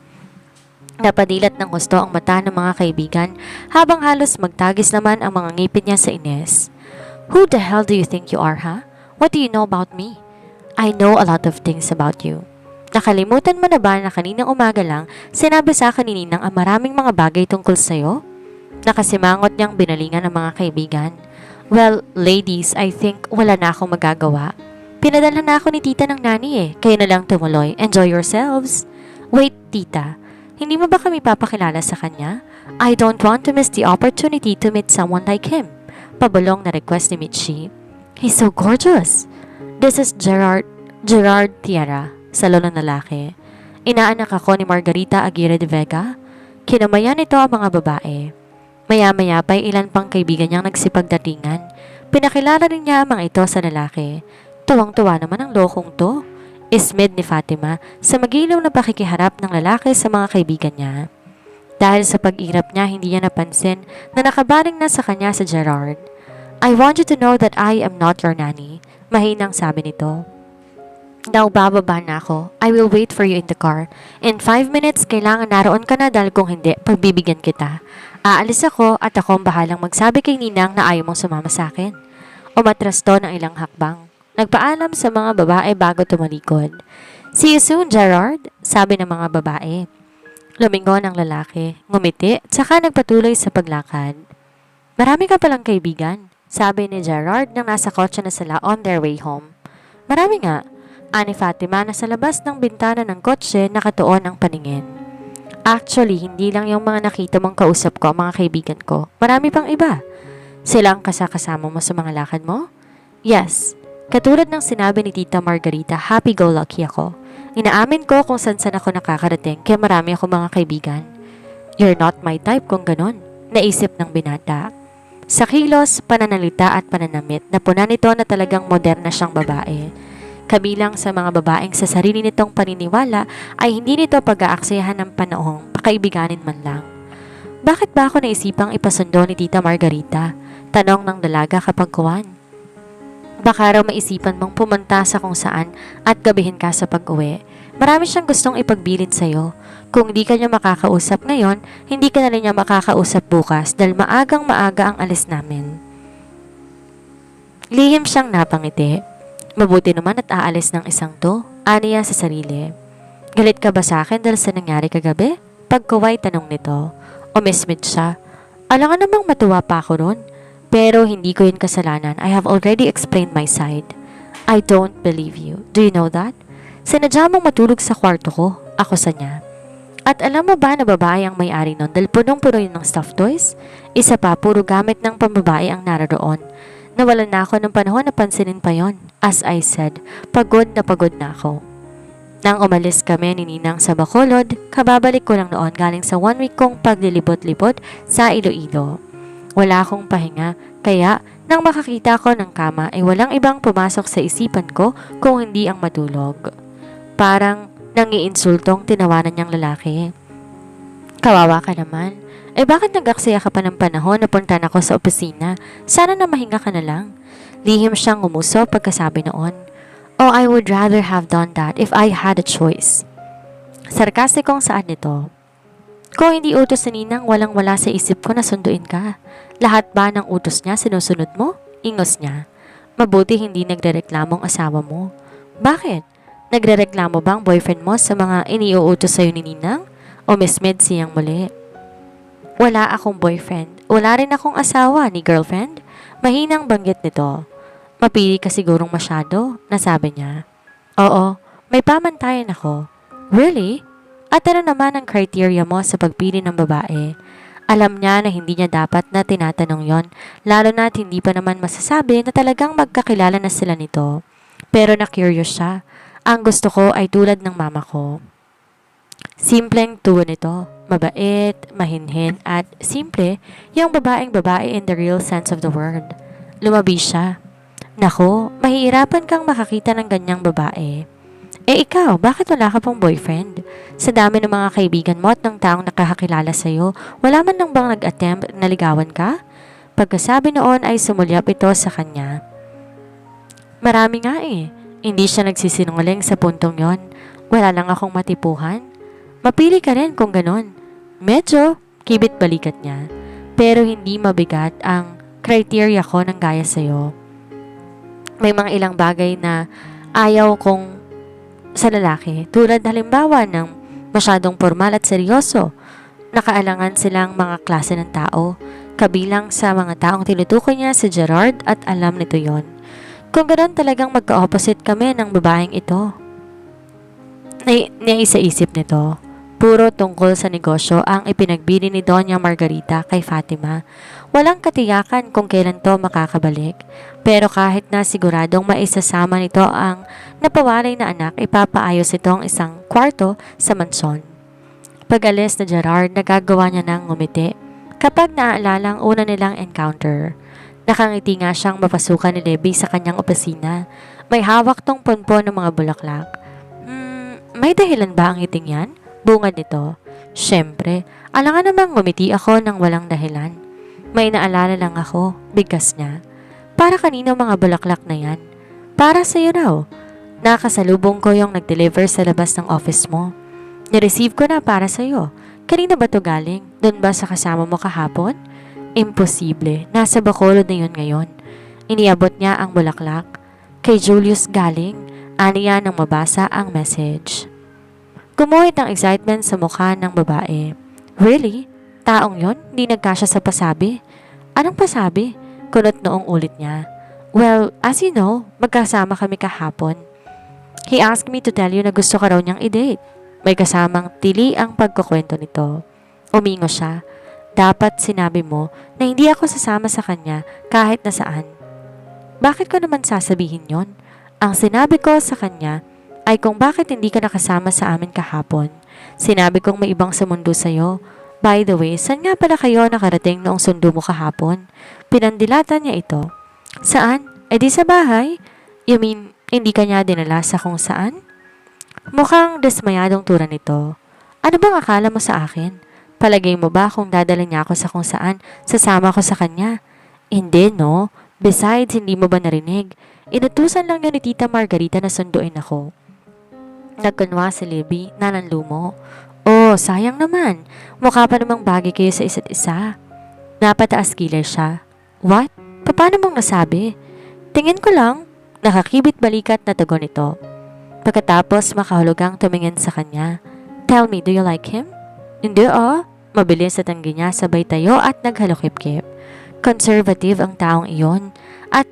Napadilat ng gusto ang mata ng mga kaibigan habang halos magtagis naman ang mga ngipin niya sa inis. Who the hell do you think you are, ha? What do you know about me? I know a lot of things about you. Nakalimutan mo na ba na kaninang umaga lang sinabi sa akin ni Ninang ang maraming mga bagay tungkol sa'yo? Nakasimangot niyang binalingan ng mga kaibigan. Well, ladies, I think wala na akong magagawa. Pinadala na ako ni Tita ng nani Kayo na lang tumuloy. Enjoy yourselves. Wait, Tita. Hindi mo ba kami papakilala sa kanya? I don't want to miss the opportunity to meet someone like him. Pabulong na request ni Mitchie. He's so gorgeous. This is Gerard Tierra, salo ng lalaki. Inaanak ako ni Margarita Aguirre de Vega. Kinamayan nito ang mga babae. Maya-maya pa'y ilan pang kaibigan niyang nagsipagdatingan. Pinakilala rin niya ang mga ito sa lalaki. Tuwang-tuwa naman ang lokong to. Ismid ni Fatima sa magilaw na pakikiharap ng lalaki sa mga kaibigan niya. Dahil sa pag-irap niya, hindi niya napansin na nakabaling na sa kanya sa Gerard. I want you to know that I am not your nanny. Mahinang sabi nito. Now bababa na ako. I will wait for you in the car. In 5 minutes, kailangan naroon ka na dahil kung hindi, pagbibigyan kita. Aalis ako at ako ang bahalang magsabi kay Ninang na ayaw mong sumama sa akin. Umatras to ng ilang hakbang. Nagpaalam sa mga babae bago tumalikod. See you soon, Gerard, sabi ng mga babae. Lumingon ang lalaki, ngumiti, at saka nagpatuloy sa paglakad. Marami ka palang kaibigan, sabi ni Gerard nang nasa kotse na sila on their way home. Marami nga, ani Fatima na sa labas ng bintana ng kotse nakatuon ang paningin. Actually, hindi lang yung mga nakita mong kausap ko, mga kaibigan ko. Marami pang iba. Sila ang kasama mo sa mga lakad mo? Yes. Katulad ng sinabi ni Tita Margarita, happy-go-lucky ako. Inaamin ko kung saan ako nakakarating kaya marami ako mga kaibigan. You're not my type kung ganon, naisip ng binata. Sa kilos, pananalita at pananamit, napuna nito na talagang moderna siyang babae. Kabilang sa mga babaeng sa sarili nitong paniniwala ay hindi nito pag-aaksayahan ng panahong pakaibiganin man lang. Bakit ba ako naisipang ipasundo ni Tita Margarita? Tanong ng dalaga kapag kuwan. Baka raw maisipan mong pumunta sa kung saan at gabihin ka sa pag-uwi. Marami siyang gustong ipagbilin sa'yo. Kung di ka niya makakausap ngayon, hindi ka na rin niya makakausap bukas dahil maagang-maaga ang alis namin. Lihim siyang napangiti. Mabuti naman at aalis ng isang to, aniya sa sarili. Galit ka ba sa akin dahil sa nangyari kagabi? Pagkuway tanong nito. Umismit siya. Alangan namang matuwa pa ako ron. Pero hindi ko yun kasalanan. I have already explained my side. I don't believe you. Do you know that? Sinadya mong matulog sa kwarto ko. Ako sa niya. At alam mo ba na babae ang may-ari nun dahil punong-puno yun ng stuffed toys? Isa pa, puro gamit ng pambabae ang naroon. Nawalan na ako ng panahon na pansinin pa yon. As I said, pagod na ako. Nang umalis kami ni Ninang sa Bacolod, kababalik ko lang noon galing sa 1 week kong paglilibot-libot sa Iloilo. Wala akong pahinga, kaya nang makakita ko ng kama ay walang ibang pumasok sa isipan ko kung hindi ang matulog. Parang nangiinsultong tinawanan niyang lalaki. Kawawa ka naman. Bakit nag-aksaya ka pa ng panahon na punta na ako sa opisina? Sana na mahinga ka na lang. Lihim siyang umuso pagkasabi noon. Oh, I would rather have done that if I had a choice. Sarkastikong saan nito? Kung hindi utos ni Ninang, walang-wala sa isip ko na sunduin ka. Lahat ba ng utos niya sinusunod mo? Ingos niya. Mabuti hindi nagrereklamong asawa mo. Bakit? Nagrereklamo bang boyfriend mo sa mga iniuutos sa'yo ni Ninang? O mismed siyang muli? Wala akong boyfriend. Wala rin akong asawa ni girlfriend. Mahinang banggit nito. Mapili ka sigurong masyado, nasabi niya. Oo, may pamantayan ako. Really? At ano naman ang criteria mo sa pagpili ng babae? Alam niya na hindi niya dapat na tinatanong yon, lalo na't hindi pa naman masasabi na talagang magkakilala na sila nito. Pero na-curious siya. Ang gusto ko ay tulad ng mama ko. Simpleng tuwa nito, mabait, mahinhin at simple, yung babaeng babae in the real sense of the word. Lumabi siya. Nako, mahihirapan kang makakita ng ganyang babae. Ikaw, bakit wala ka pang boyfriend? Sa dami ng mga kaibigan mo at ng taong nakakakilala sa'yo, wala man lang bang nag-attempt na ligawan ka? Pagkasabi noon ay sumulyap ito sa kanya. Marami nga eh. Hindi siya nagsisinungaling sa puntong yon. Wala lang akong matipuhan. Mapili ka rin kung ganon. Medyo, kibit balikat niya. Pero hindi mabigat ang criteria ko ng gaya sa'yo. May mga ilang bagay na ayaw kong sa lalaki. Tulad halimbawa ng masyadong formal at seryoso. Nakaalangan silang mga klase ng tao. Kabilang sa mga taong tinutukoy niya si Gerard at alam nito yon. Kung ganoon talagang magka-opposite kami ng babaeng ito. Naisa-isip nito. Puro tungkol sa negosyo ang ipinagbili ni Doña Margarita kay Fatima. Walang katiyakan kung kailan to makakabalik. Pero kahit na siguradong maisasama nito ang napawalay na anak, ipapaayos itong isang kwarto sa mansyon. Pag-alis na Gerard, nagagawa niya ng ngumiti. Kapag naaalala ang una nilang encounter, nakangiti nga siyang mapasukan ni Levi sa kanyang opisina. May hawak tong ponpon ng mga bulaklak. May dahilan ba ang ngiting yan? Bungad nito. Siyempre, alangan namang ngumiti ako ng walang dahilan. May naalala lang ako, bigkas niya. Para kanino mga bulaklak na yan? Para sa'yo raw. Nakasalubong ko yung nag-deliver sa labas ng office mo. Nireceive ko na para sa'yo. Kanina ba to galing? Doon ba sa kasama mo kahapon? Imposible. Nasa Bacolod na yun ngayon. Iniabot niya ang bulaklak. Kay Julius galing. Aniya nang mabasa ang message. Gumuhit ng excitement sa mukha ng babae. Really? Taong yon? Di nagkasya sa pasabi? Anong pasabi? Kunot noong ulit niya. Well, as you know, magkasama kami kahapon. He asked me to tell you na gusto ka raw niyang i-date. May kasamang tili ang pagkukwento nito. Umingo siya. Dapat sinabi mo na hindi ako sasama sa kanya kahit na saan. Bakit ko naman sasabihin yon? Ang sinabi ko sa kanya ay kung bakit hindi ka nakasama sa amin kahapon. Sinabi kong may ibang sumundo sa'yo. By the way, saan nga pala kayo nakarating noong sundo mo kahapon? Pinandilatan niya ito. Saan? Di sa bahay? You mean, hindi ka niya dinala sa kung saan? Mukhang desmayadong tura nito. Ano bang akala mo sa akin? Palagay mo ba kung dadala niya ako sa kung saan, sasama ko sa kanya? Hindi, no? Besides, hindi mo ba narinig? Inutusan lang yun ni Tita Margarita na sunduin ako. Nagkunwa si Libby na nanlumo. Oh, sayang naman. Mukha pa namang bagay kayo sa isa't isa. Napataas kilay siya. What? Paano mong nasabi? Tingin ko lang. Nakakibit balikat na tugon nito. Pagkatapos makahulugang tumingin sa kanya. Tell me, do you like him? Hindi Mabilis sa tanggi niya sabay tayo at naghalukip-kip. Conservative ang taong iyon. At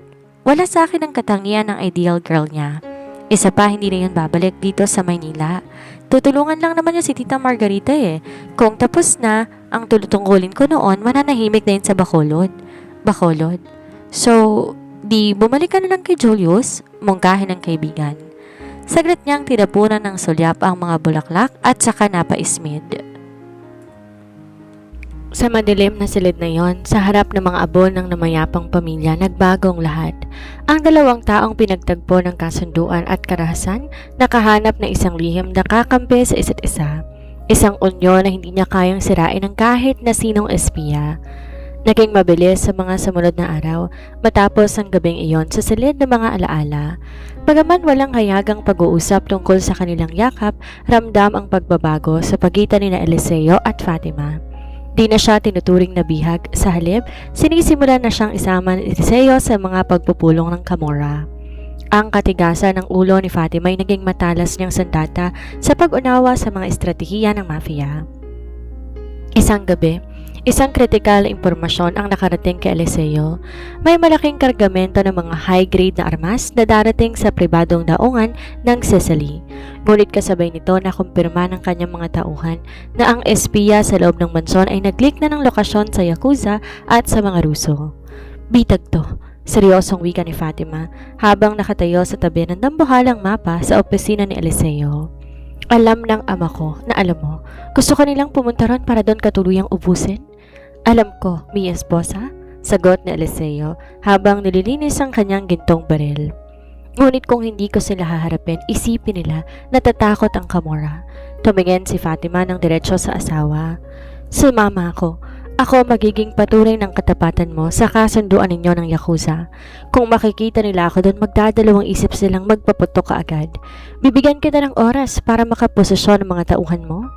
Wala sa akin ang katangian ng ideal girl niya. Isa pa, hindi na yun babalik dito sa Maynila. Tutulungan lang naman niya si Tita Margarita eh. Kung tapos na, ang tutungkulin ko noon, mananahimik na yun sa Bacolod. Bacolod. So, di bumalik ka na lang kay Julius, mungkahin ng kaibigan. Saglit niyang tinapunan ng sulyap ang mga bulaklak at saka napaismid. Sa madilim na silid na yon, sa harap ng mga abon ng namayapang pamilya, nagbagong lahat. Ang dalawang taong pinagtagpo ng kasunduan at karahasan, nakahanap ng isang lihim na kakampi sa isa't isa. Isang unyo na hindi niya kayang sirain ng kahit na sinong espiya. Naging mabilis sa mga sumunod na araw, matapos ang gabing iyon sa silid ng mga alaala. Bagaman walang hayagang pag-uusap tungkol sa kanilang yakap, ramdam ang pagbabago sa pagitan ni Eliseo at Fatima. Di na siya tinuturing na bihag, sa halip, sinisimulan na siyang isama ni Eliseo sa mga pagpupulong ng Camorra. Ang katigasan ng ulo ni Fatima ay naging matalas niyang sandata sa pag-unawa sa mga estratehiya ng mafia. Isang gabi, isang kritikal na impormasyon ang nakarating kay Eliseo. May malaking kargamento ng mga high-grade na armas na darating sa pribadong daungan ng Sicily. Ngunit kasabay nito na kumpirma ng kanyang mga tauhan na ang espiya sa loob ng mansyon ay nag-leak na ng lokasyon sa Yakuza at sa mga Ruso. Bitag to, seryosong wika ni Fatima habang nakatayo sa tabi ng dambuhalang mapa sa opisina ni Eliseo. Alam ng ama ko na alam mo, gusto ka nilang pumunta ron para doon katuluyang ubusin? Alam ko, mi esposa, sagot ni Eliseo habang nililinis ang kanyang gintong baril. Ngunit kung hindi ko sila haharapin, isipin nila na tatakot ang Camorra. Tumingin si Fatima ng diretsyo sa asawa. Sumama ako. Ako magiging patuloy ng katapatan mo sa kasunduan ninyo ng Yakuza. Kung makikita nila ako doon, magdadalawang isip silang magpaputok ka agad. Bibigyan kita ng oras para makaposisyon ng mga tauhan mo.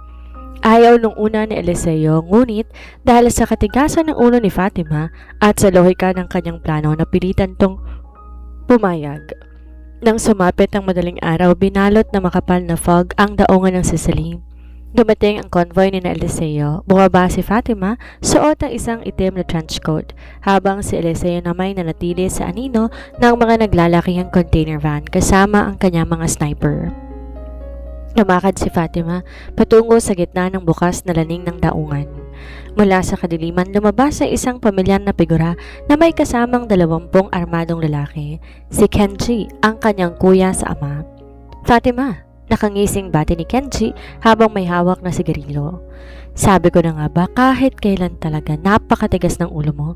Ayaw nung una ni Eliseo, ngunit dahil sa katigasan ng ulo ni Fatima at sa lohika ng kanyang plano, napilitan tong pumayag. Nang sumapit ang madaling araw, binalot na makapal na fog ang daungan ng Sicily. Dumating ang convoy ni Eliseo. Bumaba si Fatima, suot ang isang itim na trenchcoat, habang si Eliseo na may nanatili sa anino ng mga naglalakihang container van kasama ang kanyang mga sniper. Lumakad si Fatima patungo sa gitna ng bukas na laning ng daungan. Mula sa kadiliman, lumabas sa isang pamilyar na figura na may kasamang 20 armadong lalaki. Si Kenji, ang kanyang kuya sa ama. Fatima, nakangising bati ni Kenji habang may hawak na sigarilyo. Sabi ko na nga ba, kahit kailan talaga napakatigas ng ulo mo,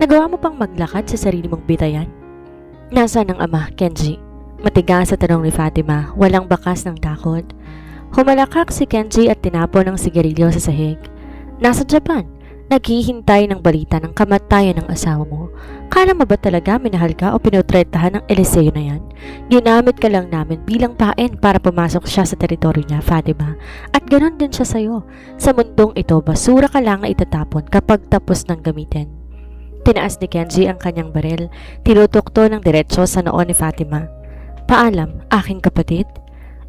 nagawa mo pang maglakad sa sarili mong bitayan? Nasaan ang ama, Kenji? Matigas sa tanong ni Fatima, walang bakas ng takot. Humalakak si Kenji at tinapon ang sigarilyo sa sahig. Nasa Japan, naghihintay ng balita ng kamatayan ng asawa mo. Kala mo ba talaga minahal ka o pinotretahan ng Eliseo na yan? Ginamit ka lang namin bilang pain para pumasok siya sa teritoryo niya, Fatima. At ganon din siya sa'yo. Sa mundong ito, basura ka lang na itatapon kapag tapos ng gamitin. Tinaas ni Kenji ang kanyang baril. Tinutok to ng diretsyo sa noo ni Fatima. Paalam, aking kapatid.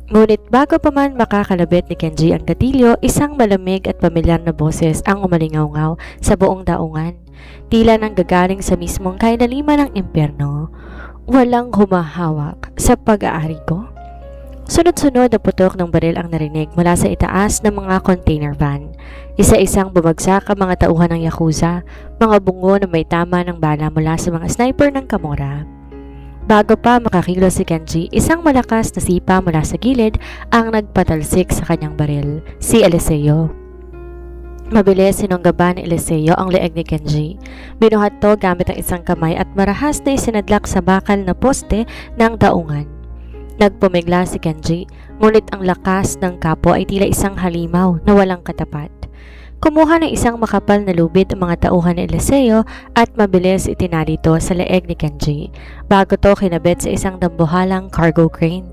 Ngunit bago pa man makakalabit ni Kenji ang gatilyo, isang malamig at pamilyar na boses ang umalingaw-ngaw sa buong daungan. Tila nang gagaling sa mismong kainaliman ng impyerno. Walang humahawak sa pag-aari ko. Sunod-sunod na putok ng baril ang narinig mula sa itaas ng mga container van. Isa-isang bumagsak ang mga tauhan ng Yakuza, mga bungo na may tama ng bala mula sa mga sniper ng Camorra. Bago pa makakilos si Kenji, isang malakas na sipa mula sa gilid ang nagpatalsik sa kanyang baril, si Eliseo. Mabilis sinunggaba ni Eliseo ang leeg ni Kenji. Binuhat to gamit ang isang kamay at marahas na isinadlak sa bakal na poste ng daungan. Nagpumigla si Kenji, ngunit ang lakas ng kapo ay tila isang halimaw na walang katapat. Kumuha ng isang makapal na lubid ang mga tauhan ni Eliseo at mabilis itinali ito sa leeg ni Kenji bago to kinabit sa isang dambuhalang cargo crane.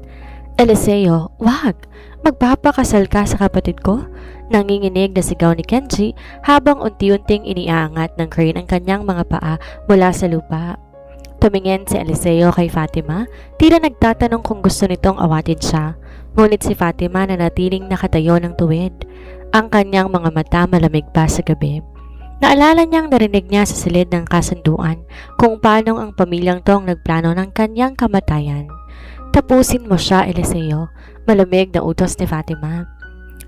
Eliseo, wag! Magpapakasal ka sa kapatid ko? Nanginginig na sigaw ni Kenji habang unti-unting iniaangat ng crane ang kanyang mga paa mula sa lupa. Tumingin si Eliseo kay Fatima, tila nagtatanong kung gusto nitong awatin siya, ngunit si Fatima nanatiling nakatayo ng tuwid. Ang kanyang mga mata malamig pa sa gabi. Naalala niyang narinig niya sa silid ng kasunduan kung paano ang pamilyang to ang nagplano ng kanyang kamatayan. Tapusin mo siya, Eliseo, malamig na utos ni Fatima.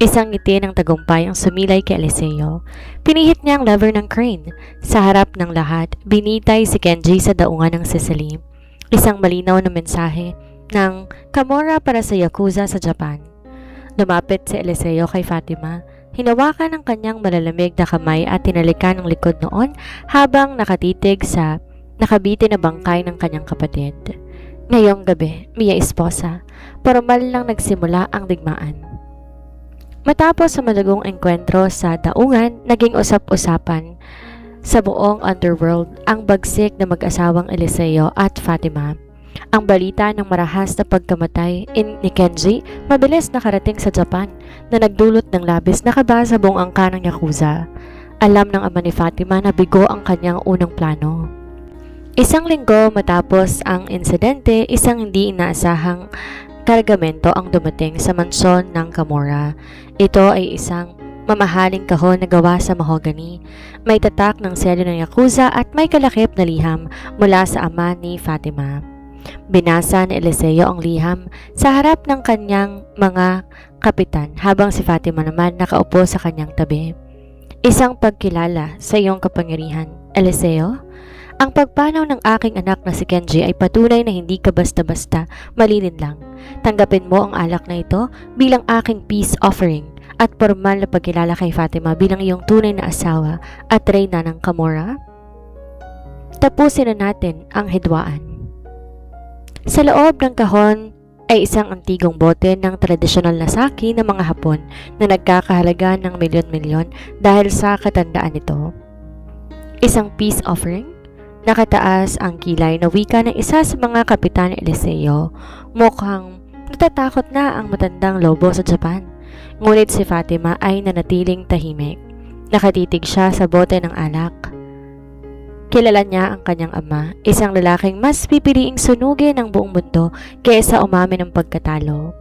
Isang ngiti ng tagumpay ang sumilay kay Eliseo. Pinihit niya ang lever ng crane. Sa harap ng lahat, binitay si Kenji sa daungan ng Sicily. Isang malinaw na mensahe ng Kamora para sa Yakuza sa Japan. Lumapit si Eliseo kay Fatima. Hinawakan ang kanyang malalamig na kamay at tinalikan ang likod noon habang nakatitig sa nakabitin na bangkay ng kanyang kapatid. Ngayong gabi, Mia Esposa, formal lang nagsimula ang digmaan. Matapos sa malagong engkwentro sa daungan, naging usap-usapan sa buong underworld ang bagsik na mag-asawang Eliseo at Fatima. Ang balita ng marahas na pagkamatay ni Kenji mabilis nakarating sa Japan na nagdulot ng labis na kaba sa buong angka ng Yakuza. Alam ng ama ni Fatima na bigo ang kanyang unang plano. Isang linggo matapos ang insidente, isang hindi inaasahang kargamento ang dumating sa mansyon ng Kamora. Ito ay isang mamahaling kahon na gawa sa mahogany. May tatak ng selyo ng Yakuza at may kalakip na liham mula sa ama ni Fatima. Binasa ni Eliseo ang liham sa harap ng kanyang mga kapitan habang si Fatima naman nakaupo sa kanyang tabi. Isang pagkilala sa iyong kapangyarihan, Eliseo. Ang pagpanaw ng aking anak na si Kenji ay patunay na hindi ka basta-basta malilinlang. Tanggapin mo ang alak na ito bilang aking peace offering at formal na pagkilala kay Fatima bilang iyong tunay na asawa at reyna ng Kamora. Tapusin na natin ang hidwaan. Sa loob ng kahon ay isang antigong bote ng tradisyonal na sake ng mga Hapon na nagkakahalaga ng milyon-milyon dahil sa katandaan nito. Isang peace offering? Nakataas ang kilay na wika ng isa sa mga kapitan ni Eliseo. Mukhang natatakot na ang matandang lobo sa Japan. Ngunit si Fatima ay nanatiling tahimik. Nakatitig siya sa bote ng alak. Kilala niya ang kanyang ama, isang lalaking mas pipiliing sunugin ng buong mundo kaysa umamin ng pagkatalo.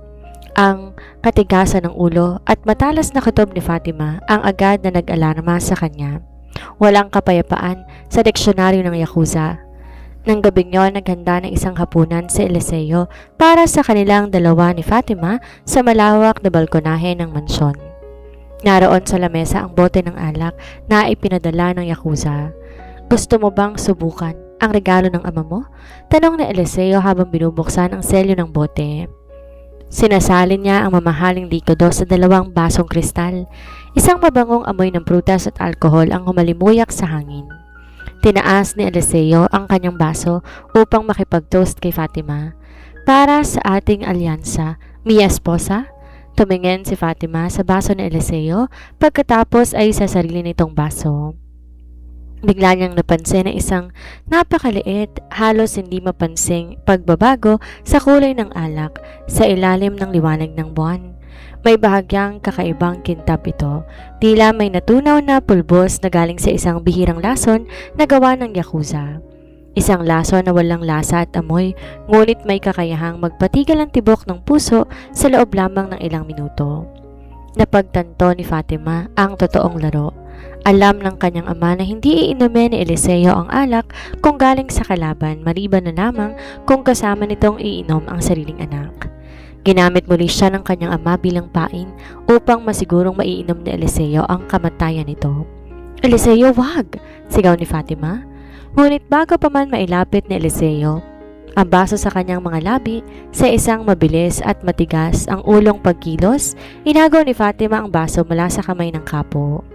Ang katigasan ng ulo at matalas na kutob ni Fatima ang agad na nag-alarma sa kanya. Walang kapayapaan sa diksyonaryo ng Yakuza. Nang gabing yon, naghanda ng isang hapunan si Eliseo para sa kanilang dalawa ni Fatima sa malawak na balkonahe ng mansyon. Naroon sa lamesa ang bote ng alak na ipinadala ng Yakuza. Gusto mo bang subukan ang regalo ng ama mo? Tanong ni Eliseo habang binubuksan ang selyo ng bote. Sinasalin niya ang mamahaling likado sa dalawang basong kristal. Isang mabangong amoy ng prutas at alkohol ang humalimuyak sa hangin. Tinaas ni Eliseo ang kanyang baso upang makipag-toast kay Fatima. Para sa ating alyansa, Mia Esposa? Tumingin si Fatima sa baso ni Eliseo pagkatapos ay sa sarili nitong baso. Bigla niyang napansin na isang napakaliit, halos hindi mapansing pagbabago sa kulay ng alak sa ilalim ng liwanag ng buwan. May bahagyang kakaibang kintab ito, tila may natunaw na pulbos na galing sa isang bihirang lason na gawa ng Yakuza. Isang lason na walang lasa at amoy, ngunit may kakayahang magpatigil ang tibok ng puso sa loob lamang ng ilang minuto. Napagtanto ni Fatima ang totoong laro. Alam ng kanyang ama na hindi iinumin ni Eliseo ang alak kung galing sa kalaban, maliban na lamang kung kasama nitong iinom ang sariling anak. Ginamit muli siya ng kanyang ama bilang pain upang masigurong maiinom ni Eliseo ang kamatayan nito. Eliseo, wag! Sigaw ni Fatima. Ngunit bago pa man mailapit ni Eliseo ang baso sa kanyang mga labi, sa isang mabilis at matigas ang ulong pagkilos, inagaw ni Fatima ang baso mula sa kamay ng kapo.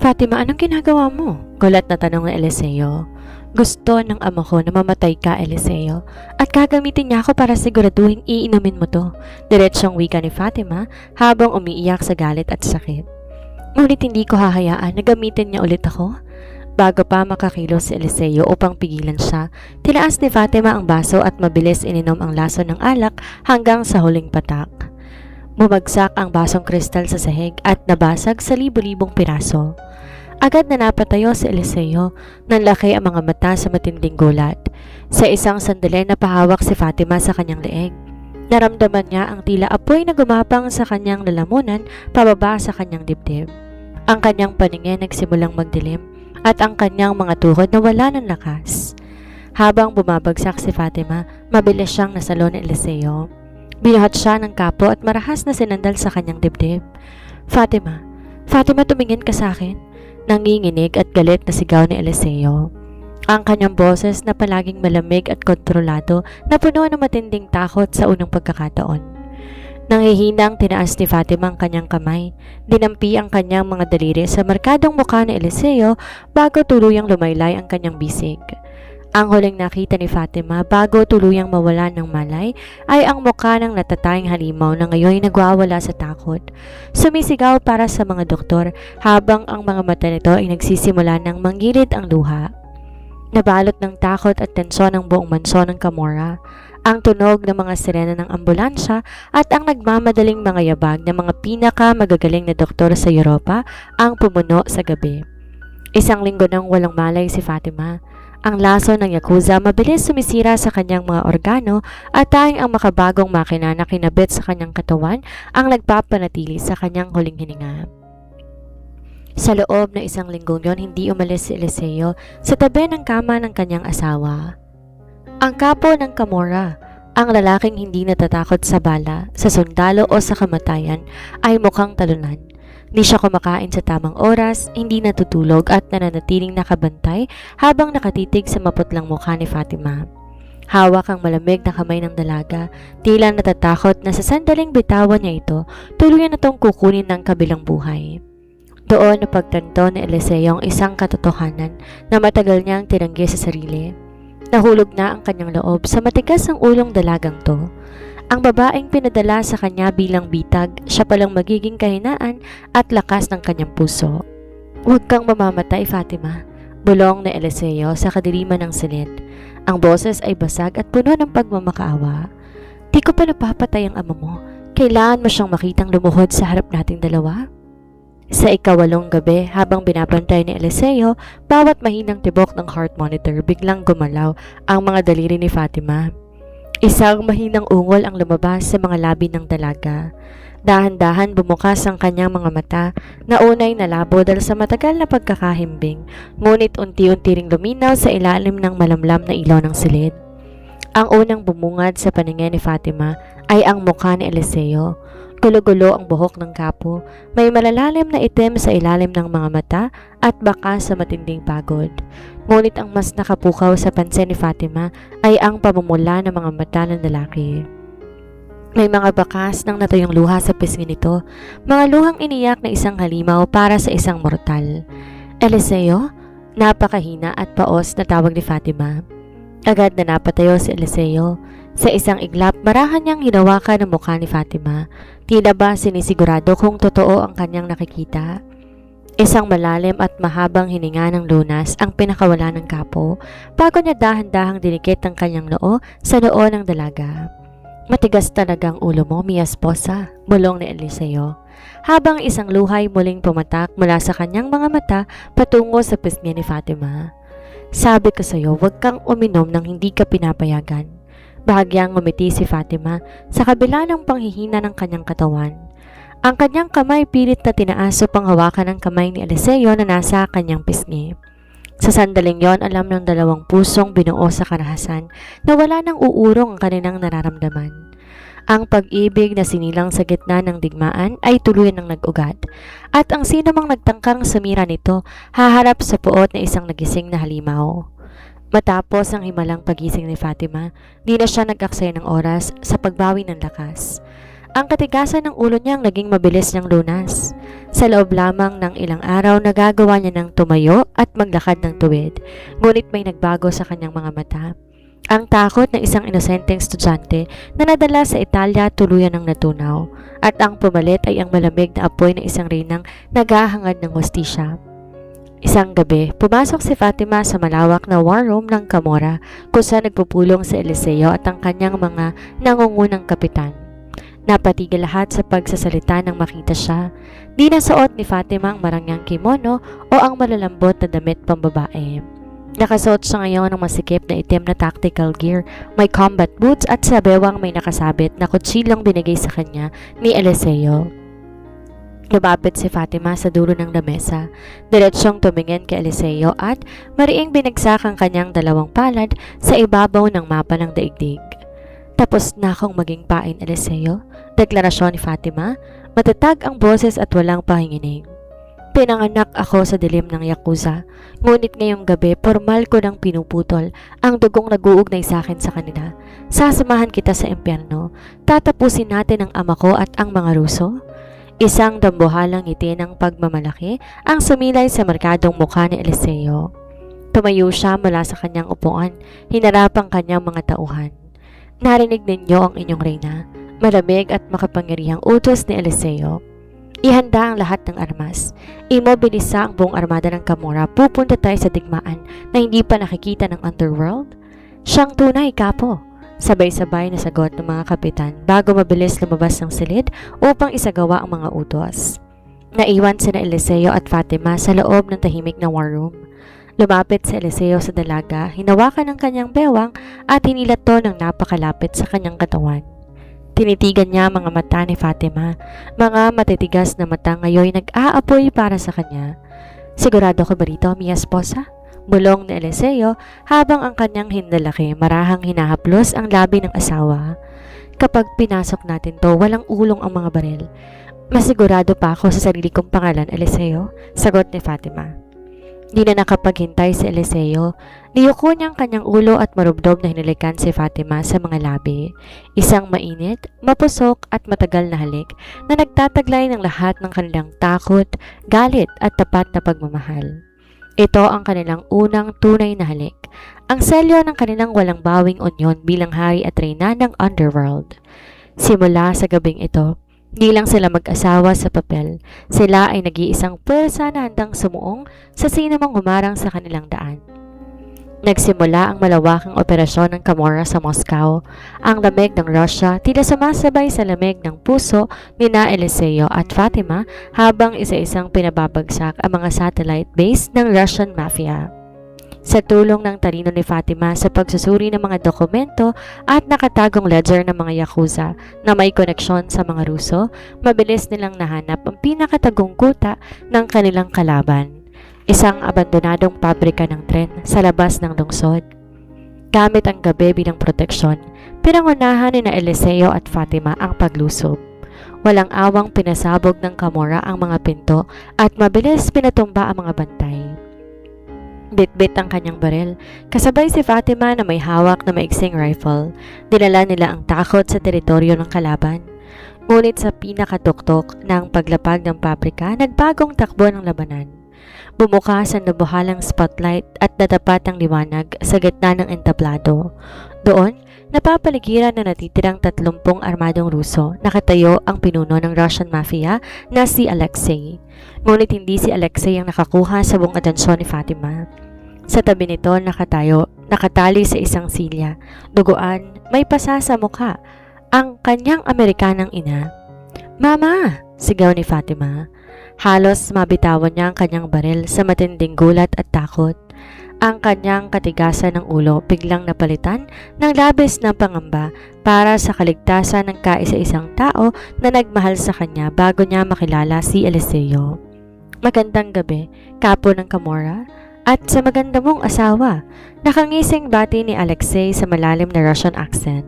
Fatima, anong ginagawa mo? Gulat na tanong ni Eliseo. Gusto ng ama ko na mamatay ka, Eliseo, at gagamitin niya ako para siguraduhin iinumin mo to. Diretsyong wika ni Fatima habang umiiyak sa galit at sakit. Ngunit hindi ko hahayaan na gamitin niya ulit ako. Bago pa makakilos si Eliseo upang pigilan siya, tinaas ni Fatima ang baso at mabilis ininom ang lason ng alak hanggang sa huling patak. Bumagsak ang basong kristal sa sahig at nabasag sa libo-libong piraso. Agad na napatayo si Eliseo, nanlaki ang mga mata sa matinding gulat. Sa isang sandali napahawak si Fatima sa kanyang leeg. Naramdaman niya ang tila apoy na gumapang sa kanyang lalamunan pababa sa kanyang dibdib. Ang kanyang paningin nagsimulang magdilim at ang kanyang mga tuhod nawala ng lakas. Habang bumabagsak si Fatima, mabilis siyang nasalo ni Eliseo. Binuhat siya ng kapo at marahas na sinandal sa kanyang dibdib. Fatima, Fatima, tumingin ka sa akin. Nanginginig at galit na sigaw ni Eliseo. Ang kanyang boses na palaging malamig at kontrolado na puno ng matinding takot sa unang pagkakataon. Nanghihinang tinaas ni Fatima ang kanyang kamay. Dinampi ang kanyang mga daliri sa markadong mukha ni Eliseo bago tuluyang lumaylay ang kanyang bisig. Ang huling nakita ni Fatima bago tuluyang mawala ng malay ay ang mukha ng natatayang halimaw na ngayon nagwawala sa takot. Sumisigaw para sa mga doktor habang ang mga mata nito ay nagsisimula ng manggilid ang luha. Nabalot ng takot at tensyon ang buong mansyon ng Camorra, ang tunog ng mga sirena ng ambulansya at ang nagmamadaling mga yabag ng mga pinakamagagaling na doktor sa Europa ang pumuno sa gabi. Isang linggo nang walang malay si Fatima. Ang laso ng Yakuza mabilis sumisira sa kanyang mga organo at tanging ang makabagong makina na kinabit sa kanyang katawan ang nagpapanatili sa kanyang huling hininga. Sa loob na isang linggong yon, hindi umalis si Eliseo sa tabi ng kama ng kanyang asawa. Ang kapo ng Camorra, ang lalaking hindi natatakot sa bala, sa sundalo o sa kamatayan, ay mukhang talunan. Di siya kumakain sa tamang oras, hindi natutulog at nananatiling nakabantay habang nakatitig sa maputlang mukha ni Fatima. Hawak ang malamig na kamay ng dalaga, tila natatakot na sa sandaling bitawan niya ito, tuluyan na itong kukunin ng kabilang buhay. Doon napagtanto ni Eliseo ang isang katotohanan na matagal niyang tinanggi sa sarili. Nahulog na ang kanyang loob sa matigas ang ulong dalagang to. Ang babaeng pinadala sa kanya bilang bitag, siya palang magiging kahinaan at lakas ng kanyang puso. Huwag kang mamamatay, Fatima, bulong ni Eliseo sa kadiliman ng silid. Ang boses ay basag at puno ng pagmamakaawa. Di ko pa napapatay ang ama mo. Kailangan mo siyang makitang lumuhod sa harap nating dalawa. Sa ikawalong gabi, habang binabantay ni Eliseo, bawat mahinang tibok ng heart monitor biglang gumalaw ang mga daliri ni Fatima. Isang mahinang ungol ang lumabas sa mga labi ng dalaga. Dahan-dahan bumukas ang kanyang mga mata na unay nalabo dahil sa matagal na pagkakahimbing, ngunit unti-unti ring luminaw sa ilalim ng malamlam na ilaw ng silid. Ang unang bumungad sa paningin ni Fatima ay ang mukha ni Eliseo. Gulo-gulo ang buhok ng kapo, may malalalim na itim sa ilalim ng mga mata at bakas sa matinding pagod. Ngunit ang mas nakapukaw sa pansin ni Fatima ay ang pamumula ng mga mata ng lalaki. May mga bakas ng natuyong luha sa pisngi nito, mga luhang iniyak na isang halimaw para sa isang mortal. Eliseo? Napakahina at paos na tawag ni Fatima. Agad na napatayo si Eliseo. Sa isang iglap, marahan niyang hinawakan ang mukha ni Fatima. Tila ba sinisigurado kung totoo ang kanyang nakikita? Isang malalim at mahabang hininga ng Lunas ang pinakawala ng kapo bago niya dahan-dahang dinikit ang kanyang noo sa noo ng dalaga. Matigas talagang ulo mo, mi esposa, bulong ni Eliseo. Habang isang luhay muling pumatak mula sa kanyang mga mata patungo sa pisngi ni Fatima. Sabi ko sa'yo, huwag kang uminom nang hindi ka pinapayagan. Bahagyang ngumiti si Fatima sa kabila ng panghihina ng kanyang katawan. Ang kanyang kamay pilit na tinaas upang hawakan ang kamay ni Eliseo na nasa kanyang pisngi. Sa sandaling yon, alam ng dalawang pusong binuo sa karahasan na wala nang uurong ang kanilang nararamdaman. Ang pag-ibig na sinilang sa gitna ng digmaan ay tuluyan ng nag-ugat at ang sino mang nagtangkang sumira nito haharap sa puot na isang nagising na halimaw. Matapos ang himalang pagising ni Fatima, di na siya nag-aksaya ng oras sa pagbawi ng lakas. Ang katigasan ng ulo niyang naging mabilis niyang lunas. Sa loob lamang ng ilang araw, nagagawa niya ng tumayo at maglakad ng tuwid, ngunit may nagbago sa kanyang mga mata. Ang takot ng isang inosenteng estudyante na nadala sa Italia tuluyan ng natunaw, at ang pumalit ay ang malamig na apoy ng isang rinang naghahangad ng hustisya. Isang gabi, pumasok si Fatima sa malawak na war room ng Camorra kung saan nagpupulong si Eliseo at ang kanyang mga nangungunang kapitan. Napatigil lahat sa pagsasalita nang makita siya. Di nasuot ni Fatima ang marangyang kimono o ang malalambot na damit pambabae. Nakasuot siya ngayon ng masikip na itim na tactical gear, may combat boots at sa bewang may nakasabit na kutsilong binigay sa kanya ni Eliseo. Lumapit si Fatima sa dulo ng lamesa, diretsyong tumingin kay Eliseo at mariing binagsak ang kanyang dalawang palad sa ibabaw ng mapa ng daigdig. Tapos na akong maging pain, Eliseo, deklarasyon ni Fatima, matatag ang boses at walang pahinginig. Pinanganak ako sa dilim ng Yakuza, ngunit ngayong gabi formal ko nang pinuputol ang dugong nag-uugnay sa akin sa kanila. Sasamahan kita sa impyerno, tatapusin natin ang ama ko at ang mga Ruso. Isang dambuhalang ngiti ng pagmamalaki ang sumilay sa markadong mukha ni Eliseo. Tumayo siya mula sa kanyang upuan, hinarap ang kanyang mga tauhan. Narinig ninyo ang inyong reyna, malamig at makapangyarihang utos ni Eliseo. Ihanda ang lahat ng armas. Imobilisa ang buong armada ng Camorra. Pupunta tayo sa digmaan na hindi pa nakikita ng underworld. Siyang tunay, kapo. Sabay-sabay na sagot ng mga kapitan bago mabilis lumabas ng silid upang isagawa ang mga utos. Naiwan sina Eliseo at Fatima sa loob ng tahimik na war room. Lumapit si Eliseo sa dalaga, hinawakan ng kanyang bewang at hinilato ng napakalapit sa kanyang katawan. Tinitigan niya mga mata ni Fatima, mga matitigas na mata ngayon nag-aapoy para sa kanya. Sigurado ko ba rito, mi esposa? Bulong ni Eliseo habang ang kanyang hindalaki marahang hinahaplos ang labi ng asawa. Kapag pinasok natin to, walang ulong ang mga baril. Masigurado pa ako sa sarili kong pangalan, Eliseo, sagot ni Fatima. Di na nakapaghintay si Eliseo, niyuko niyang kanyang ulo at marubdob na hinalikan si Fatima sa mga labi. Isang mainit, mapusok at matagal na halik na nagtataglay ng lahat ng kanilang takot, galit at tapat na pagmamahal. Ito ang kanilang unang tunay na halik, ang selyo ng kanilang walang bawing unyon bilang hari at reyna ng underworld. Simula sa gabing ito, di lang sila mag-asawa sa papel, sila ay nag-iisang pwersa na handang sumuong sa sinumang humarang sa kanilang daan. Nagsimula ang malawakang operasyon ng Camorra sa Moscow. Ang lamig ng Russia tila sumasabay sa lamig ng puso ni na Eliseo at Fatima habang isa-isang pinababagsak ang mga satellite base ng Russian Mafia. Sa tulong ng talino ni Fatima sa pagsusuri ng mga dokumento at nakatagong ledger ng mga Yakuza na may koneksyon sa mga Ruso, mabilis nilang nahanap ang pinakatagong kuta ng kanilang kalaban. Isang abandonadong pabrika ng tren sa labas ng lungsod. Gamit ang gabi bilang proteksyon, pinangunahan ni na Eliseo at Fatima ang paglusob. Walang awang pinasabog ng Camorra ang mga pinto at mabilis pinatumba ang mga bantay. Bitbit ang kanyang baril, kasabay si Fatima na may hawak na maiksing rifle. Dinala nila ang takot sa teritoryo ng kalaban. Ngunit sa pinakatuktok ng paglapag ng pabrika, nagbagong takbo ng labanan. Bumukas ang nabuhalang spotlight at natapat ang liwanag sa gitna ng entablado. Doon, napapaligiran na natitirang 30 armadong Ruso, nakatayo ang pinuno ng Russian Mafia na si Alexei. Ngunit hindi si Alexei ang nakakuha sa buong atensyon ni Fatima. Sa tabi nito nakatali sa isang silya, duguan, may pasa sa mukha, ang kanyang Amerikanang ina. "Mama!" sigaw ni Fatima. Halos mabitawan niya ang kanyang baril sa matinding gulat at takot. Ang kanyang katigasan ng ulo biglang napalitan ng labis na pangamba para sa kaligtasan ng kaisa-isang tao na nagmahal sa kanya bago niya makilala si Eliseo. "Magandang gabi, kapo ng Camorra, at sa maganda mong asawa," nakangising bati ni Alexei sa malalim na Russian accent.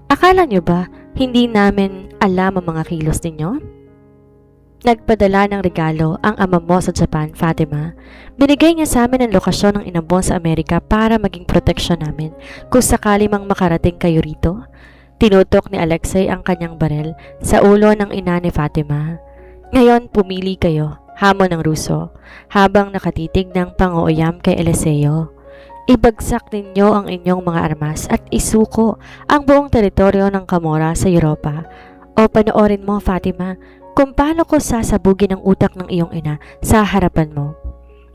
"Akala niyo ba hindi namin alam ang mga kilos ninyo?" Nagpadala ng regalo ang ama mo sa Japan, Fatima. Binigay niya sa amin ang lokasyon ng inambon sa Amerika para maging proteksyon namin kung sakali mang makarating kayo rito. Tinutok ni Alexei ang kanyang baril sa ulo ng ina ni Fatima. "Ngayon pumili kayo," hamon ng Ruso, habang nakatitig ng panguuyam kay Eliseo. "Ibagsak ninyo ang inyong mga armas at isuko ang buong teritoryo ng Camorra sa Europa. O panoorin mo, Fatima, kung paano ko sasabugin ang utak ng iyong ina sa harapan mo."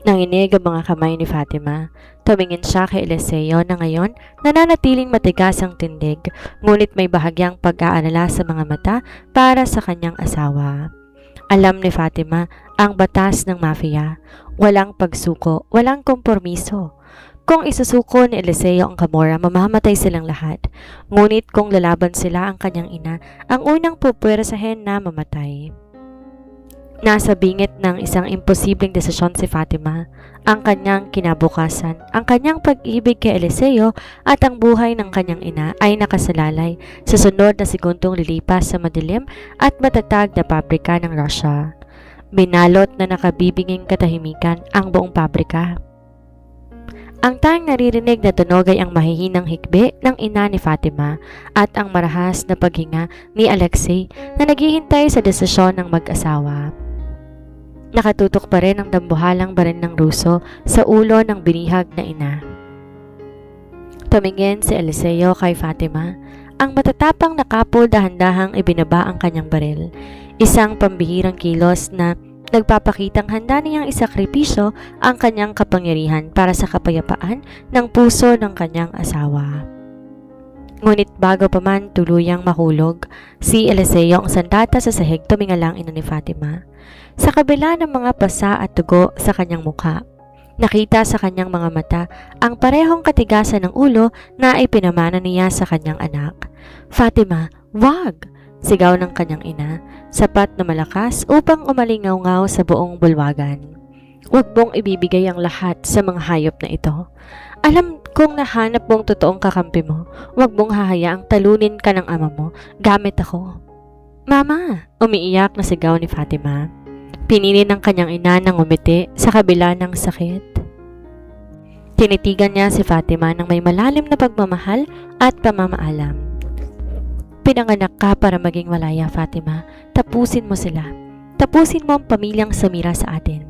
Nanginig ang mga kamay ni Fatima. Tumingin siya kay Eliseo na ngayon nananatiling matigas ang tindig, ngunit may bahagyang pag-aalala sa mga mata para sa kanyang asawa. Alam ni Fatima ang batas ng mafia. Walang pagsuko, walang kompormiso. Kung isusuko ni Eliseo ang Camorra, mamamatay silang lahat. Ngunit kung lalaban sila ang kanyang ina, ang unang pupwersahin na mamatay. Nasa bingit ng isang imposibleng desisyon si Fatima, ang kanyang kinabukasan, ang kanyang pag-ibig kay Eliseo at ang buhay ng kanyang ina ay nakasalalay sa sunod na segundong lilipas sa madilim at matatag na pabrika ng Russia. Binalot na nakabibinging katahimikan ang buong pabrika. Ang tanging naririnig na tunog ay ang mahihinang hikbi ng ina ni Fatima at ang marahas na paghinga ni Alexei na naghihintay sa desisyon ng mag-asawa. Nakatutok pa rin ang dambuhalang baril ng Ruso sa ulo ng binihag na ina. Tumingin si Eliseo kay Fatima. Ang matatapang na couple dahan-dahang ibinaba ang kanyang baril. Isang pambihirang kilos na nagpapakitang handa niyang isakripisyo ang kanyang kapangyarihan para sa kapayapaan ng puso ng kanyang asawa. Ngunit bago pa man tuluyang mahulog, si Eliseo ang sandata sa sahig tumingalang ina ni Fatima. Sa kabila ng mga pasa at dugo sa kanyang mukha, nakita sa kanyang mga mata ang parehong katigasan ng ulo na ipinamana niya sa kanyang anak. "Fatima, wag!" sigaw ng kanyang ina, sapat na malakas upang umalingaw-ngaw sa buong bulwagan. "Huwag mong ibibigay ang lahat sa mga hayop na ito. Alam kong nahanap mong totoong kakampi mo. Huwag mong hahayaang talunin ka ng ama mo gamit ako." "Mama!" umiiyak na sigaw ni Fatima. Pinili ng kanyang ina ng umiti sa kabila ng sakit. Tinitigan niya si Fatima ng may malalim na pagmamahal at pamamaalam. "Pinanganak ka para maging malaya, Fatima. Tapusin mo sila. Tapusin mo ang pamilyang Samira sa atin."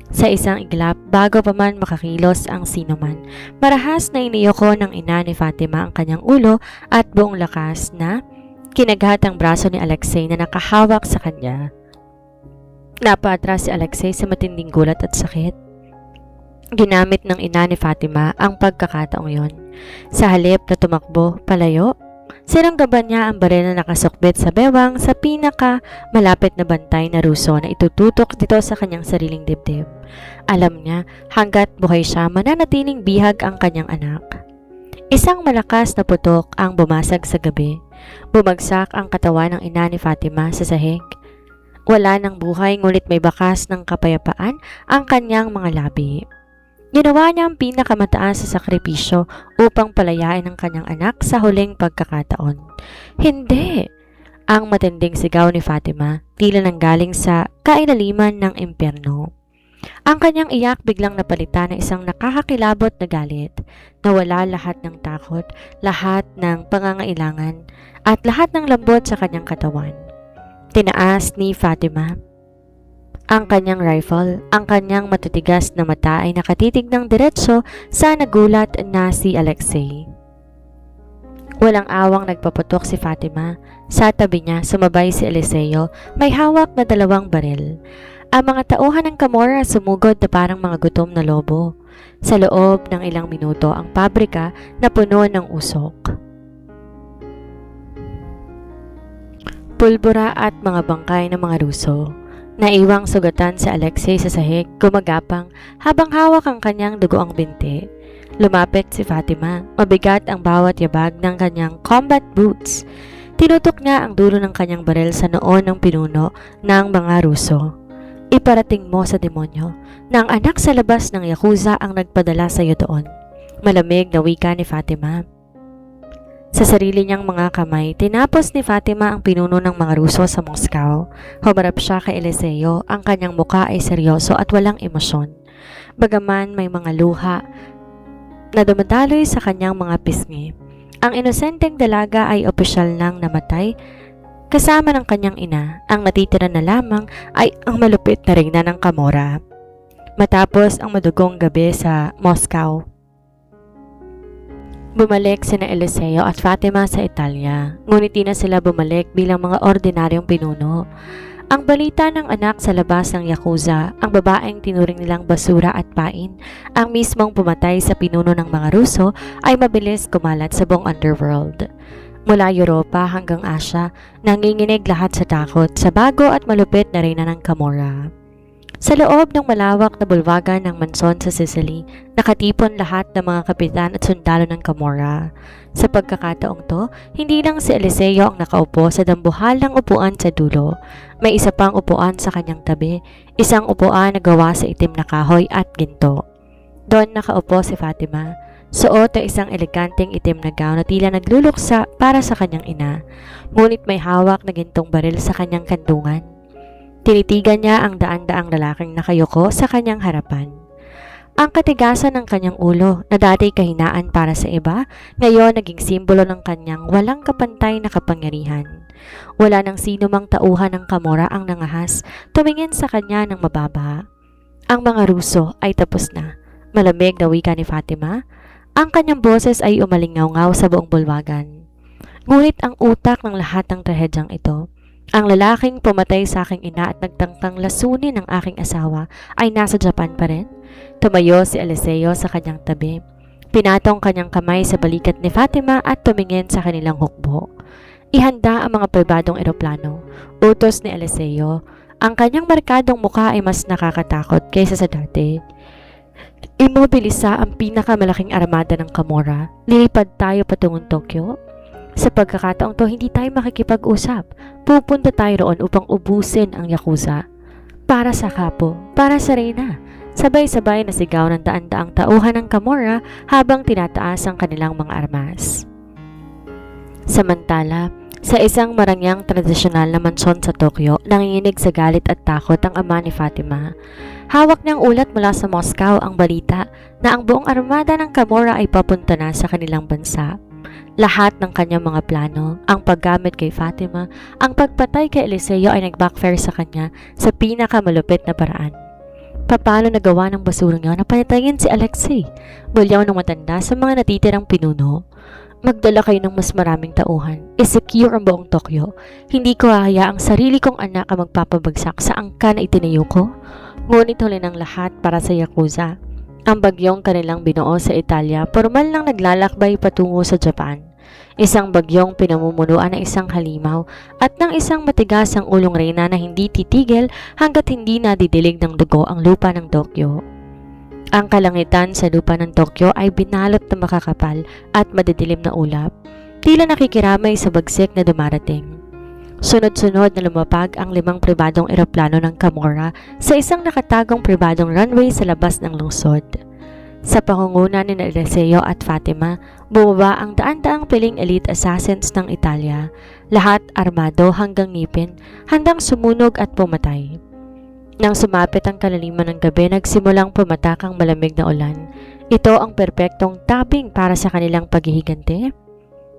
Sa isang iglap, bago pa man makakilos ang sinuman, marahas na iniyoko ng ina ni Fatima ang kanyang ulo at buong lakas na kinaghat ang braso ni Alexei na nakahawak sa kanya. Napaatras si Alexei sa matinding gulat at sakit. Ginamit ng ina ni Fatima ang pagkakataong yon. Sa halip na tumakbo palayo, sinanggaban niya ang baril na nakasukbit sa bewang sa pinaka malapit na bantay na Ruso na itututok dito sa kanyang sariling dibdib. Alam niya hanggat buhay siya mananatiling bihag ang kanyang anak. Isang malakas na putok ang bumasag sa gabi. Bumagsak ang katawan ng ina ni Fatima sa sahig. Wala ng buhay ngunit may bakas ng kapayapaan ang kanyang mga labi. Ginawa niya ang pinakamataas sa sakripisyo upang palayain ang kanyang anak sa huling pagkakataon. "Hindi!" Ang matinding sigaw ni Fatima, tila nanggaling sa kailaliman ng impyerno. Ang kanyang iyak biglang napalitan ng isang nakakakilabot na galit. Nawala lahat ng takot, lahat ng pangangailangan, at lahat ng lambot sa kanyang katawan. Tinaas ni Fatima ang kanyang rifle. Ang kanyang matitigas na mata ay nakatitig ng diretso sa nagulat na si Alexei. Walang awang nagpaputok si Fatima. Sa tabi niya, sumabay si Eliseo, may hawak na 2 baril. Ang mga tauhan ng Camorra sumugod na parang mga gutom na lobo. Sa loob ng ilang minuto, ang pabrika na puno ng usok, pulbura at mga bangkay ng mga Ruso. Naiwang sugatan si Alexei sa sahig, gumagapang habang hawak ang kanyang dugoang binti. Lumapit si Fatima, mabigat ang bawat yabag ng kanyang combat boots. Tinutok niya ang dulo ng kanyang baril sa noo ng pinuno ng mga Ruso. "Iparating mo sa demonyo na ang anak sa labas ng Yakuza ang nagpadala sa iyo doon." Malamig na wika ni Fatima. Sa sarili niyang mga kamay, tinapos ni Fatima ang pinuno ng mga Ruso sa Moscow. Humarap siya kay Eliseo, ang kanyang muka ay seryoso at walang emosyon. Bagaman may mga luha na dumadaloy sa kanyang mga pisngi. Ang inosenteng dalaga ay opisyal nang namatay kasama ng kanyang ina. Ang natitira na lamang ay ang malupit na reyna ng Camorra. Matapos ang madugong gabi sa Moscow, bumalik sina Eliseo at Fatima sa Italia, ngunit di na sila bumalik bilang mga ordinaryong pinuno. Ang balita ng anak sa labas ng Yakuza, ang babaeng tinuring nilang basura at pain, ang mismong pumatay sa pinuno ng mga Ruso, ay mabilis kumalat sa buong underworld. Mula Europa hanggang Asya, nanginginig lahat sa takot sa bago at malupit na reyna ng Camorra. Sa loob ng malawak na bulwagan ng mansyon sa Sicily, nakatipon lahat ng mga kapitan at sundalo ng Camorra. Sa pagkakataong to, hindi lang si Eliseo ang nakaupo sa dambuhalang upuan sa dulo. May isa pang upuan sa kanyang tabi, isang upuan na gawa sa itim na kahoy at ginto. Doon nakaupo si Fatima. Suot ay isang eleganteng itim na gown na tila nagluluksa para sa kanyang ina, ngunit may hawak na gintong baril sa kanyang kandungan. Tinitigan niya ang daan-daang lalaking nakayuko sa kanyang harapan. Ang katigasan ng kanyang ulo na dati kahinaan para sa iba, ngayon naging simbolo ng kanyang walang kapantay na kapangyarihan. Wala nang sino mang tauhan ng Camorra ang nangahas, tumingin sa kanya ng mababa. Ang mga Ruso ay tapos na. Malamig na wika ni Fatima. Ang kanyang boses ay umalingaw-ngaw sa buong bulwagan. Ngunit ang utak ng lahat ng trahedyang ito, ang lalaking pumatay sa aking ina at nagtangkang lasunin ng aking asawa ay nasa Japan pa rin. Tumayo si Eliseo sa kanyang tabi. Pinatong kanyang kamay sa balikat ni Fatima at tumingin sa kanilang hukbo. Ihanda ang mga pribadong eroplano. Utos ni Eliseo. Ang kanyang markadong mukha ay mas nakakatakot kaysa sa dati. Imobilisa ang pinakamalaking armada ng Camorra. Lilipad tayo patungong Tokyo. Sa pagkakataong to, hindi tayo makikipag-usap. Pupunta tayo roon upang ubusin ang Yakuza. Para sa kapo, para sa reyna. Sabay-sabay na sigaw ng daan-daang tauhan ng Camorra habang tinataas ang kanilang mga armas. Samantala, sa isang marangyang tradisyonal na mansyon sa Tokyo, nanginginig sa galit at takot ang ama ni Fatima. Hawak niyang ulat mula sa Moscow ang balita na ang buong armada ng Camorra ay papunta na sa kanilang bansa. Lahat ng kanyang mga plano, ang paggamit kay Fatima, ang pagpatay kay Eliseo ay nag-backfire sa kanya sa pinakamalupit na paraan. Paano nagawa ng basurang yun na panatayin si Alexei, bulyaw ng matanda sa mga natitirang pinuno? Magdala kayo ng mas maraming tauhan. I-secure ang buong Tokyo. Hindi ko hahayaang sarili kong anak ang magpapabagsak sa angkan na itinayo ko. Ngunit huli ng lahat para sa Yakuza. Ang bagyong kanilang binuo sa Italia, formal lang naglalakbay patungo sa Japan. Isang bagyong pinamumunuan ng isang halimaw at ng isang matigasang ulong reyna na hindi titigil hanggat hindi nadidilig ng dugo ang lupa ng Tokyo. Ang kalangitan sa lupa ng Tokyo ay binalot na makakapal at madidilim na ulap, tila nakikiramay sa bagsik na dumarating. Sunod-sunod na lumapag ang 5 pribadong eroplano ng Camorra sa isang nakatagong pribadong runway sa labas ng lungsod. Sa pangunguna ni Eliseo at Fatima, bumaba ang daan-daang piling elite assassins ng Italia, lahat armado hanggang ngipin, handang sumunog at pumatay. Nang sumapit ang kalaliman ng gabi, nagsimulang pumatak ang malamig na ulan. Ito ang perpektong tapping para sa kanilang paghihigante.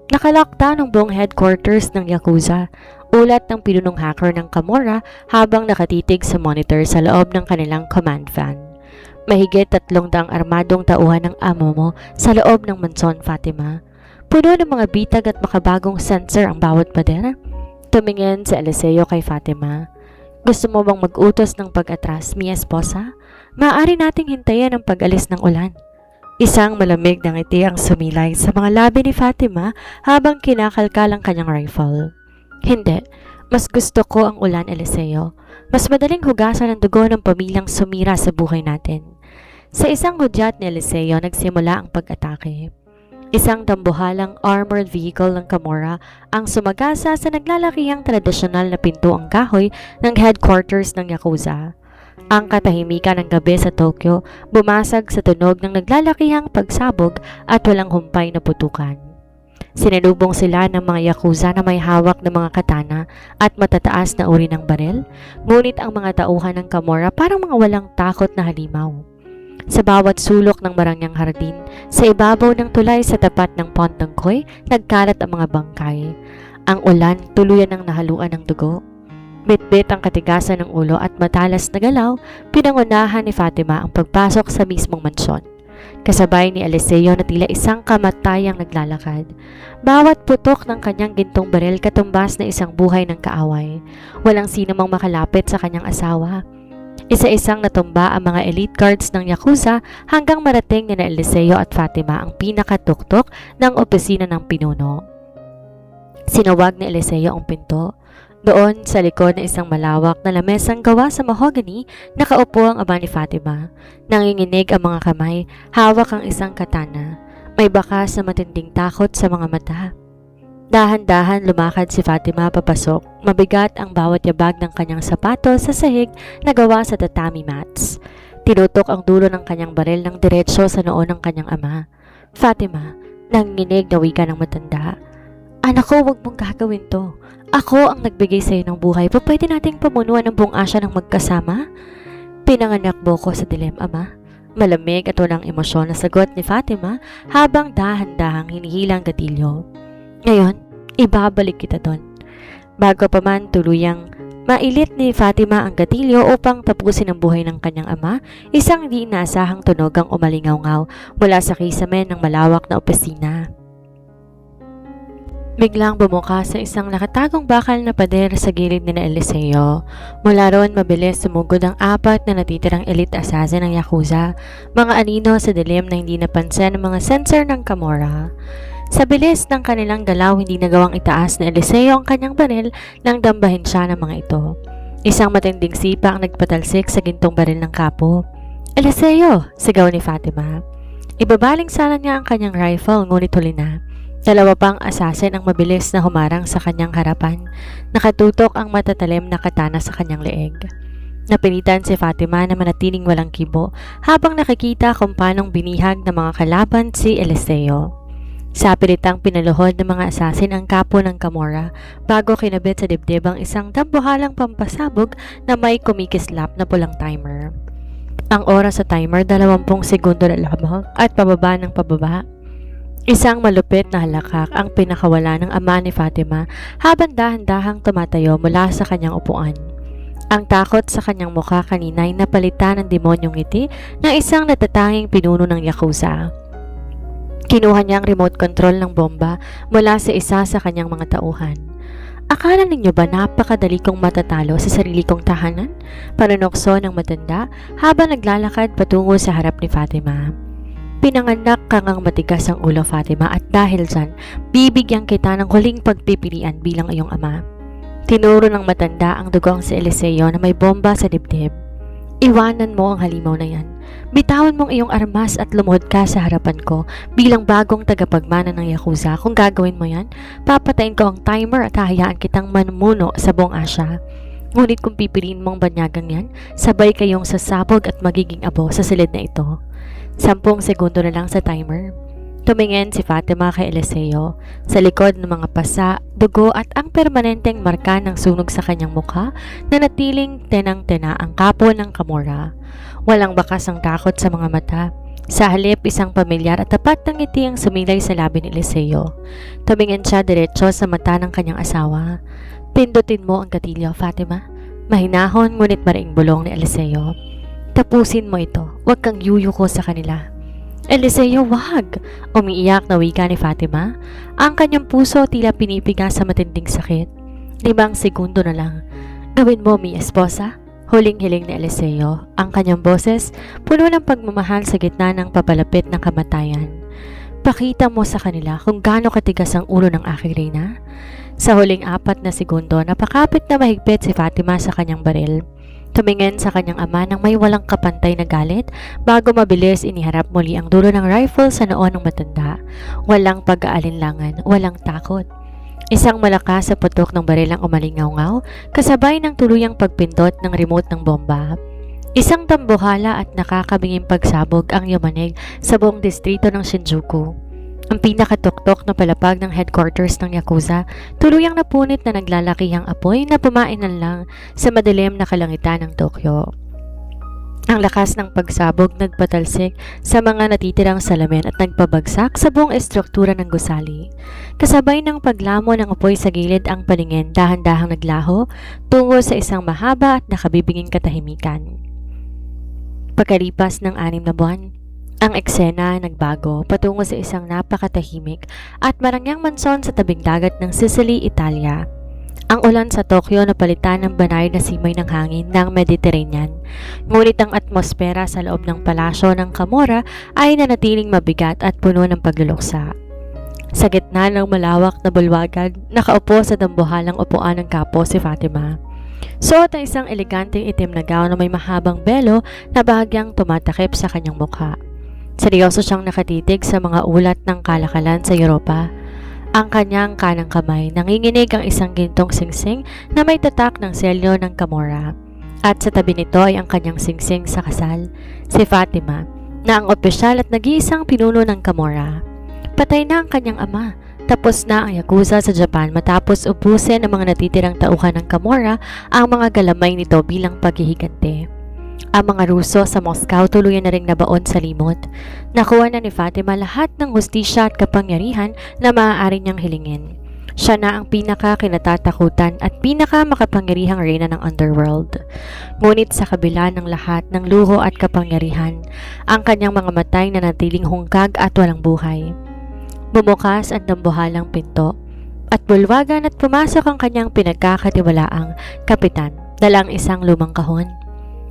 Nakalockdown ang buong headquarters ng Yakuza, ulat ng pinunong hacker ng Camorra habang nakatitig sa monitor sa loob ng kanilang command van. Mahigit 300 armadong tauhan ng amo mo sa loob ng mansyon, Fatima. Puno ng mga bitag at makabagong sensor ang bawat pader. Tumingin si Eliseo kay Fatima. Gusto mo bang mag-utos ng pag-atras, mi esposa? Maaari nating hintayin ang pag-alis ng ulan. Isang malamig na ngiti ang sumilay sa mga labi ni Fatima habang kinakalkal ang kanyang rifle. Hindi, mas gusto ko ang ulan, Eliseo. Mas madaling hugasan ang dugo ng pamilyang sumira sa buhay natin. Sa isang hudyat ni Eliseo, nagsimula ang pag-atake. Isang dambuhalang armored vehicle ng Camorra ang sumagasa sa naglalakihang tradisyonal na pintuang kahoy ng headquarters ng Yakuza. Ang katahimikan ng gabi sa Tokyo bumasag sa tunog ng naglalakihang pagsabog at walang humpay na putukan. Sinalubong sila ng mga Yakuza na may hawak ng mga katana at matataas na uri ng baril, ngunit ang mga tauhan ng Camorra parang mga walang takot na halimaw. Sa bawat sulok ng marangyang hardin, sa ibabaw ng tulay sa tapat ng Pont ng Koy, nagkalat ang mga bangkay. Ang ulan tuluyan ng nahaluan ng dugo. Bitbit ang katigasan ng ulo at matalas na galaw, pinangunahan ni Fatima ang pagpasok sa mismong mansyon. Kasabay ni Eliseo na tila isang kamatayang naglalakad. Bawat putok ng kanyang gintong baril katumbas na isang buhay ng kaaway. Walang sino mang makalapit sa kanyang asawa. Isa-isang natumba ang mga elite guards ng Yakuza hanggang marating ni Eliseo at Fatima ang pinakatuktok ng opisina ng pinuno. Sinawag ni Eliseo ang pinto. Doon sa likod ng isang malawak na lamesang gawa sa mahogany, nakaupo ang ama ni Fatima. Nanginginig ang mga kamay, hawak ang isang katana. May bakas na matinding takot sa mga mata. Dahan-dahan lumakad si Fatima papasok. Mabigat ang bawat yabag ng kanyang sapatos sa sahig na gawa sa tatami mats. Tinutok ang dulo ng kanyang baril ng diretsyo sa noo ng kanyang ama. Fatima, nanginginig na wika ng matanda. Anak ko, huwag mong gagawin to. Ako ang nagbigay sa'yo ng buhay. Pwede nating pamunuan ng buong Asya ng magkasama? Pinanganak mo ko sa dilim, ama. Malamig at walang emosyon na sagot ni Fatima habang dahan-dahang hinihilang gatilyo. Ngayon, ibabalik kita doon. Bago pa man tuluyang mailit ni Fatima ang gatilyo upang tapusin ang buhay ng kanyang ama, isang di inaasahang tunog ang umalingaw-ngaw mula sa kisame ng malawak na opisina. Biglang bumukas sa isang nakatagong bakal na pader sa gilid ni Eliseo. Mula roon mabilis sumugod ang apat na natitirang elite assassin ng Yakuza, mga anino sa dilim na hindi napansin ng mga sensor ng Camorra. Sa bilis ng kanilang galaw, hindi nagawang itaas na Eliseo ang kanyang baril nang dambahin siya ng mga ito. Isang matinding sipa ang nagpatalsik sa gintong baril ng kapo. Eliseo! Sigaw ni Fatima. Ibabaling sana niya ang kanyang rifle ngunit huli na. Dalawa pang assassin ang mabilis na humarang sa kanyang harapan. Nakatutok ang matatalim na katana sa kanyang leeg. Napilitan si Fatima na manatiling walang kibo habang nakikita kung paanong binihag ng mga kalaban si Eliseo. Sa pilitang pinaluhod ng mga assassin ang kapo ng Camorra bago kinabit sa dibdib ang isang dambuhalang pampasabog na may kumikislap na pulang timer. Ang oras sa timer 20 segundo na lamang at pababa ng pababa. Isang malupit na halakak ang pinakawala ng ama ni Fatima habang dahan-dahang tumatayo mula sa kanyang upuan. Ang takot sa kanyang mukha kanina ay napalitan ng demonyong ngiti ng isang natatanging pinuno ng Yakuza. Kinuha niya ang remote control ng bomba mula sa isa sa kanyang mga tauhan. Akala ninyo ba napakadali kong matatalo sa sarili kong tahanan? Panunokso ng matanda habang naglalakad patungo sa harap ni Fatima. Pinanganak kang ang matigas ang ulo, Fatima, at dahil dyan, bibigyan kita ng huling pagpipilian bilang iyong ama. Tinuro ng matanda ang dugong si Eliseo na may bomba sa dibdib. Iwanan mo ang halimaw na yan. Bitawan mong iyong armas at lumuhod ka sa harapan ko bilang bagong tagapagmana ng Yakuza. Kung gagawin mo yan, papatayin ko ang timer at hahayaan kitang manumuno sa buong Asya. Ngunit kung pipiliin mong banyagang yan, sabay kayong sasabog at magiging abo sa silid na ito. 10 segundo na lang sa timer. Tumingin si Fatima kay Eliseo. Sa likod ng mga pasa, dugo at ang permanenteng marka ng sunog sa kanyang mukha na natiling tenang-tena ang kapo ng Camorra. Walang bakas ng takot sa mga mata. Sa halip, isang pamilyar at tapat ng ngiti ang sumilay sa labi ni Eliseo. Tumingin siya diretso sa mata ng kanyang asawa. Pindutin mo ang gatilyo, Fatima. Mahinahon ngunit mariing bulong ni Eliseo. Tapusin mo ito. Huwag kang yuyuko sa kanila. Eliseo, wag! Umiiyak na wika ni Fatima. Ang kanyang puso tila pinipiga sa matinding sakit. 5 segundo na lang. Gawin mo, mi esposa. Huling-hiling ni Eliseo. Ang kanyang boses, puno ng pagmamahal sa gitna ng papalapit na kamatayan. Pakita mo sa kanila kung gaano katigas ang ulo ng aking reyna. Sa huling 4 na segundo, napakapit na mahigpit si Fatima sa kanyang baril. Tumingin sa kanyang ama nang may walang kapantay na galit bago mabilis iniharap muli ang dulo ng rifle sa noo ng matanda. Walang pag-aalinlangan, walang takot. Isang malakas sa putok ng baril ang umalingaw-ngaw kasabay ng tuluyang pagpindot ng remote ng bomba. Isang tambuhala at nakakabinging pagsabog ang yumanig sa buong distrito ng Shinjuku. Ang pinakatuktok na palapag ng headquarters ng Yakuza, tuluyang napunit na naglalakihang apoy na pumainan lang sa madilim na kalangitan ng Tokyo. Ang lakas ng pagsabog nagpatalsik sa mga natitirang salamin at nagpabagsak sa buong estruktura ng gusali. Kasabay ng paglamo ng apoy sa gilid ang paningin dahan-dahang naglaho tungo sa isang mahaba at nakabibinging katahimikan. Pagkalipas ng 6 na buwan, ang eksena nagbago patungo sa isang napakatahimik at marangyang mansyon sa tabing dagat ng Sicily, Italia. Ang ulan sa Tokyo napalitan ng banay na simay ng hangin ng Mediterranean. Ngunit ang atmosfera sa loob ng palasyo ng Camorra ay nanatiling mabigat at puno ng pagluluksa. Sa gitna ng malawak na bulwagan, nakaupo sa dambuhalang upuan ng kapo si Fatima. Suot ang isang eleganteng itim na gown na may mahabang belo na bahagyang tumatakip sa kanyang mukha. Seryoso siyang nakatitig sa mga ulat ng kalakalan sa Europa. Ang kanyang kanang kamay, nanginginig ang isang gintong singsing na may tatak ng selyo ng Camorra. At sa tabi nito ay ang kanyang singsing sa kasal, si Fatima, na ang opisyal at nag-iisang pinuno ng Camorra. Patay na ang kanyang ama, tapos na ang Yakuza sa Japan matapos ubusin ng mga natitirang tauhan ng Camorra ang mga galamay nito bilang paghihigante. Ang mga Ruso sa Moscow tuluyan na ring nabaon sa limot. Nakuha na ni Fatima lahat ng hustisya at kapangyarihan na maaari niyang hilingin. Siya na ang pinaka-kinatatakutan at pinaka-makapangyarihang reyna ng underworld. Ngunit sa kabila ng lahat ng luho at kapangyarihan, ang kanyang mga matay na natiling hungkag at walang buhay. Bumukas ang dambuhalang pinto at bulwagan at pumasok ang kanyang pinagkakatiwalaang kapitan, dalang isang lumang kahon.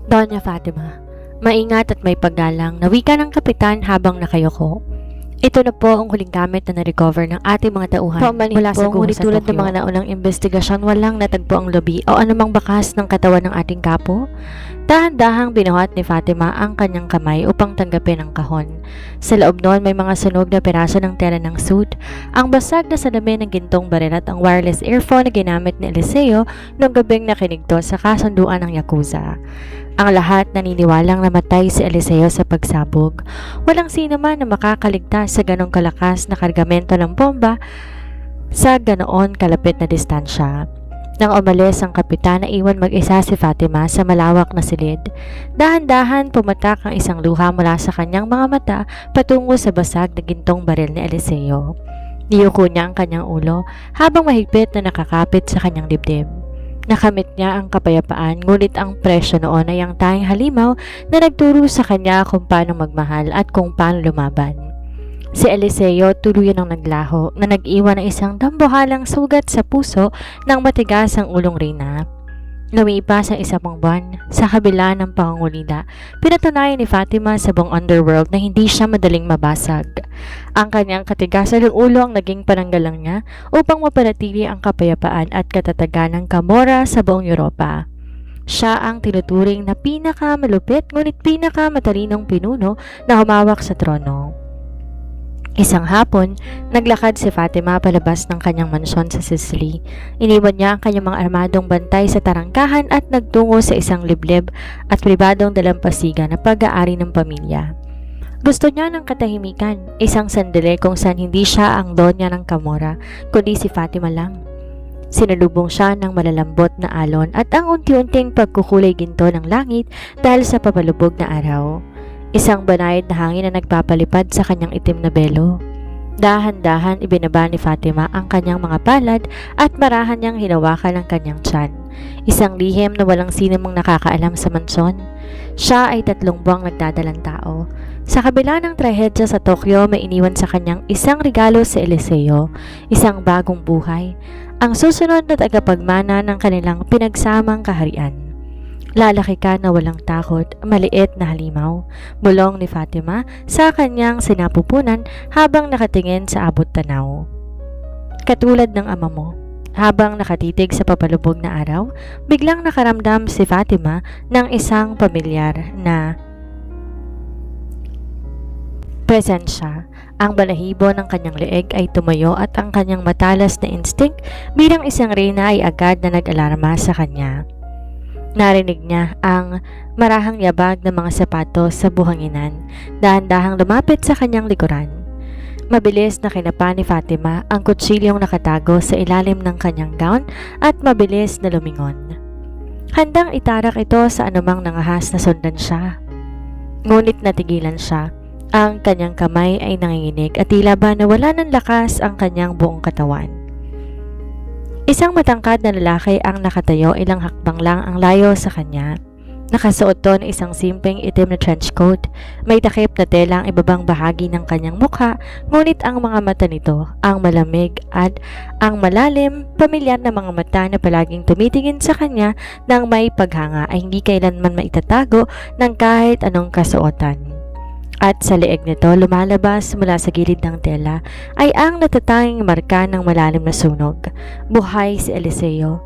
Doña Fatima, maingat at may paggalang na wika ng kapitan habang nakayoko. Ito na po ang huling gamit na na-recover ng ating mga tauhan mula sa guho sa tulad ng mga naunang investigasyon, walang natagpo ang lobi o anumang bakas ng katawan ng ating kapo. Dahan-dahang binuhat ni Fatima ang kanyang kamay upang tanggapin ang kahon. Sa loob noon may mga sunog na piraso ng tela ng suit, ang basag na salamin ng gintong baril at ang wireless earphone na ginamit ni Eliseo noong gabing nakinig to sa kasunduan ng Yakuza. Ang lahat naniniwalang namatay si Eliseo sa pagsabog. Walang sino man na makakaligtas sa ganong kalakas na kargamento ng bomba sa ganoon kalapit na distansya. Nang umalis ang kapitan, naiwan mag-isa si Fatima sa malawak na silid. Dahan-dahan pumatak ang isang luha mula sa kanyang mga mata patungo sa basag na gintong baril ni Eliseo. Niyuko niya ang kanyang ulo habang mahigpit na nakakapit sa kanyang dibdib. Nakamit niya ang kapayapaan, ngunit ang presyo noon ay ang tanging halimaw na nagturo sa kanya kung paano magmahal at kung paano lumaban. Si Eliseo tuluyan ang naglaho na nag-iwan ng isang dambuhalang sugat sa puso ng matigas ang ulong reyna. Lumipas ang isa pang buwan, sa kabila ng pangungulila, pinatunayan ni Fatima sa buong underworld na hindi siya madaling mabasag. Ang kanyang katigasan ng ulo ang naging pananggalang niya upang mapanatili ang kapayapaan at katatagan ng Camorra sa buong Europa. Siya ang tinuturing na pinakamalupit ngunit pinakamatalinong pinuno na humawak sa trono. Isang hapon, naglakad si Fatima palabas ng kanyang mansyon sa Sicily. Iniwan niya ang kanyang mga armadong bantay sa tarangkahan at nagtungo sa isang liblib at pribadong dalampasigan na pag-aari ng pamilya. Gusto niya ng katahimikan, isang sandali kung saan hindi siya ang donya ng Camorra, kundi si Fatima lang. Sinalubong siya ng malalambot na alon at ang unti-unting pagkukulay ginto ng langit dahil sa papalubog na araw. Isang banayad na hangin na nagpapalipad sa kanyang itim na belo. Dahan-dahan ibinaba ni Fatima ang kanyang mga palad at marahan niyang hinawakan ang kanyang tiyan. Isang lihim na walang sino mang nakakaalam sa mansyon. Siya ay 3 buwang nagdadalang tao. Sa kabila ng trahedya sa Tokyo, may iniwan sa kanyang isang regalo si Eliseo, isang bagong buhay, ang susunod na tagapagmana ng kanilang pinagsamang kaharian. Lalaki ka na walang takot, maliit na halimaw, bulong ni Fatima sa kanyang sinapupunan habang nakatingin sa abot tanaw. Katulad ng ama mo, habang nakatitig sa papalubog na araw, biglang nakaramdam si Fatima ng isang pamilyar na presensya. Ang balahibo ng kanyang leeg ay tumayo at ang kanyang matalas na instinct bilang isang reyna ay agad na nag-alarma sa kanya. Narinig niya ang marahang yabag ng mga sapatos sa buhanginan, dahan-dahang lumapit sa kanyang likuran. Mabilis na kinapa ni Fatima ang kutsilyong nakatago sa ilalim ng kanyang gown at mabilis na lumingon. Handang itarak ito sa anumang nangahas na sundan siya. Ngunit natigilan siya. Ang kanyang kamay ay nanginginig at tila ba nawala ng lakas ang kanyang buong katawan. Isang matangkad na lalaki ang nakatayo, ilang hakbang lang ang layo sa kanya. Nakasuot to ng isang simpleng itim na trench coat. May takip na tela ang ibabang bahagi ng kanyang mukha, ngunit ang mga mata nito, ang malamig at ang malalim, pamilyar na mga mata na palaging tumitingin sa kanya ng may paghanga ay hindi kailanman maitatago ng kahit anong kasuotan. At sa leeg nito lumalabas mula sa gilid ng tela ay ang natatanging marka ng malalim na sunog. Buhay si Eliseo.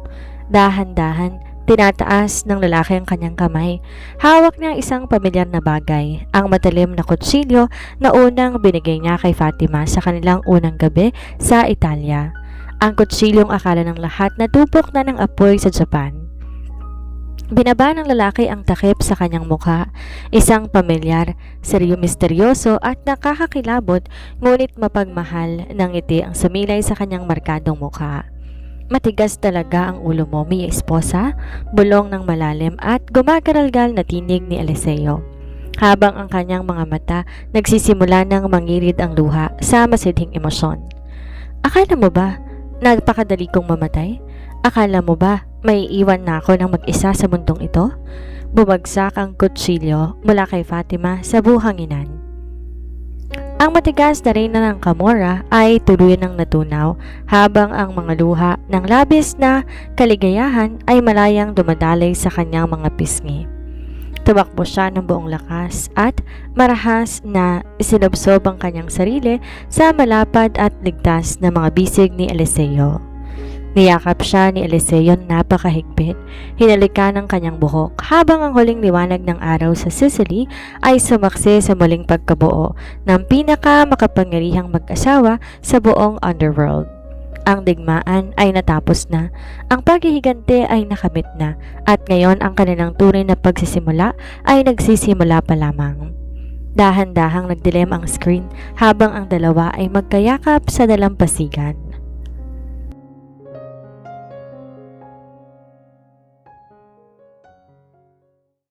Dahan-dahan, tinataas ng lalaki ang kanyang kamay. Hawak niya isang pamilyar na bagay, ang matalim na kutsilyo na unang binigay niya kay Fatima sa kanilang unang gabi sa Italia. Ang kutsilyong akala ng lahat na tupok na ng apoy sa Japan. Binaba ng lalaki ang takip sa kanyang mukha, isang pamilyar, seryo-misteryoso at nakakakilabot ngunit mapagmahal ng ngiti ang sumilay sa kanyang markadong mukha. Matigas talaga ang ulo mo, mi esposa, bulong ng malalim at gumagaralgal na tinig ni Eliseo. Habang ang kanyang mga mata nagsisimula ng mangirid ang luha sa masidhing emosyon. Akala mo ba, nagpakadali kong mamatay? Akala mo ba, may iwan na ako ng mag-isa sa mundong ito? Bumagsak ang kutsilyo mula kay Fatima sa buhanginan. Ang matigas na reyna ng Camorra ay tuluyan ng natunaw habang ang mga luha ng labis na kaligayahan ay malayang dumadaloy sa kanyang mga pisngi. Tumakbo siya ng buong lakas at marahas na isinubsob ang kanyang sarili sa malapad at ligtas na mga bisig ni Eliseo. Niyakap siya ni Eliseo napakahigpit, hinalikan ng kanyang buhok habang ang huling liwanag ng araw sa Sicily ay sumaksi sa muling pagkabuo ng pinakamakapangyarihang mag-asawa sa buong underworld. Ang digmaan ay natapos na, ang paghihigante ay nakamit na, at ngayon ang kanilang tunay na pagsisimula ay nagsisimula pa lamang. Dahan-dahang nagdilim ang screen habang ang dalawa ay magkayakap sa dalampasigan.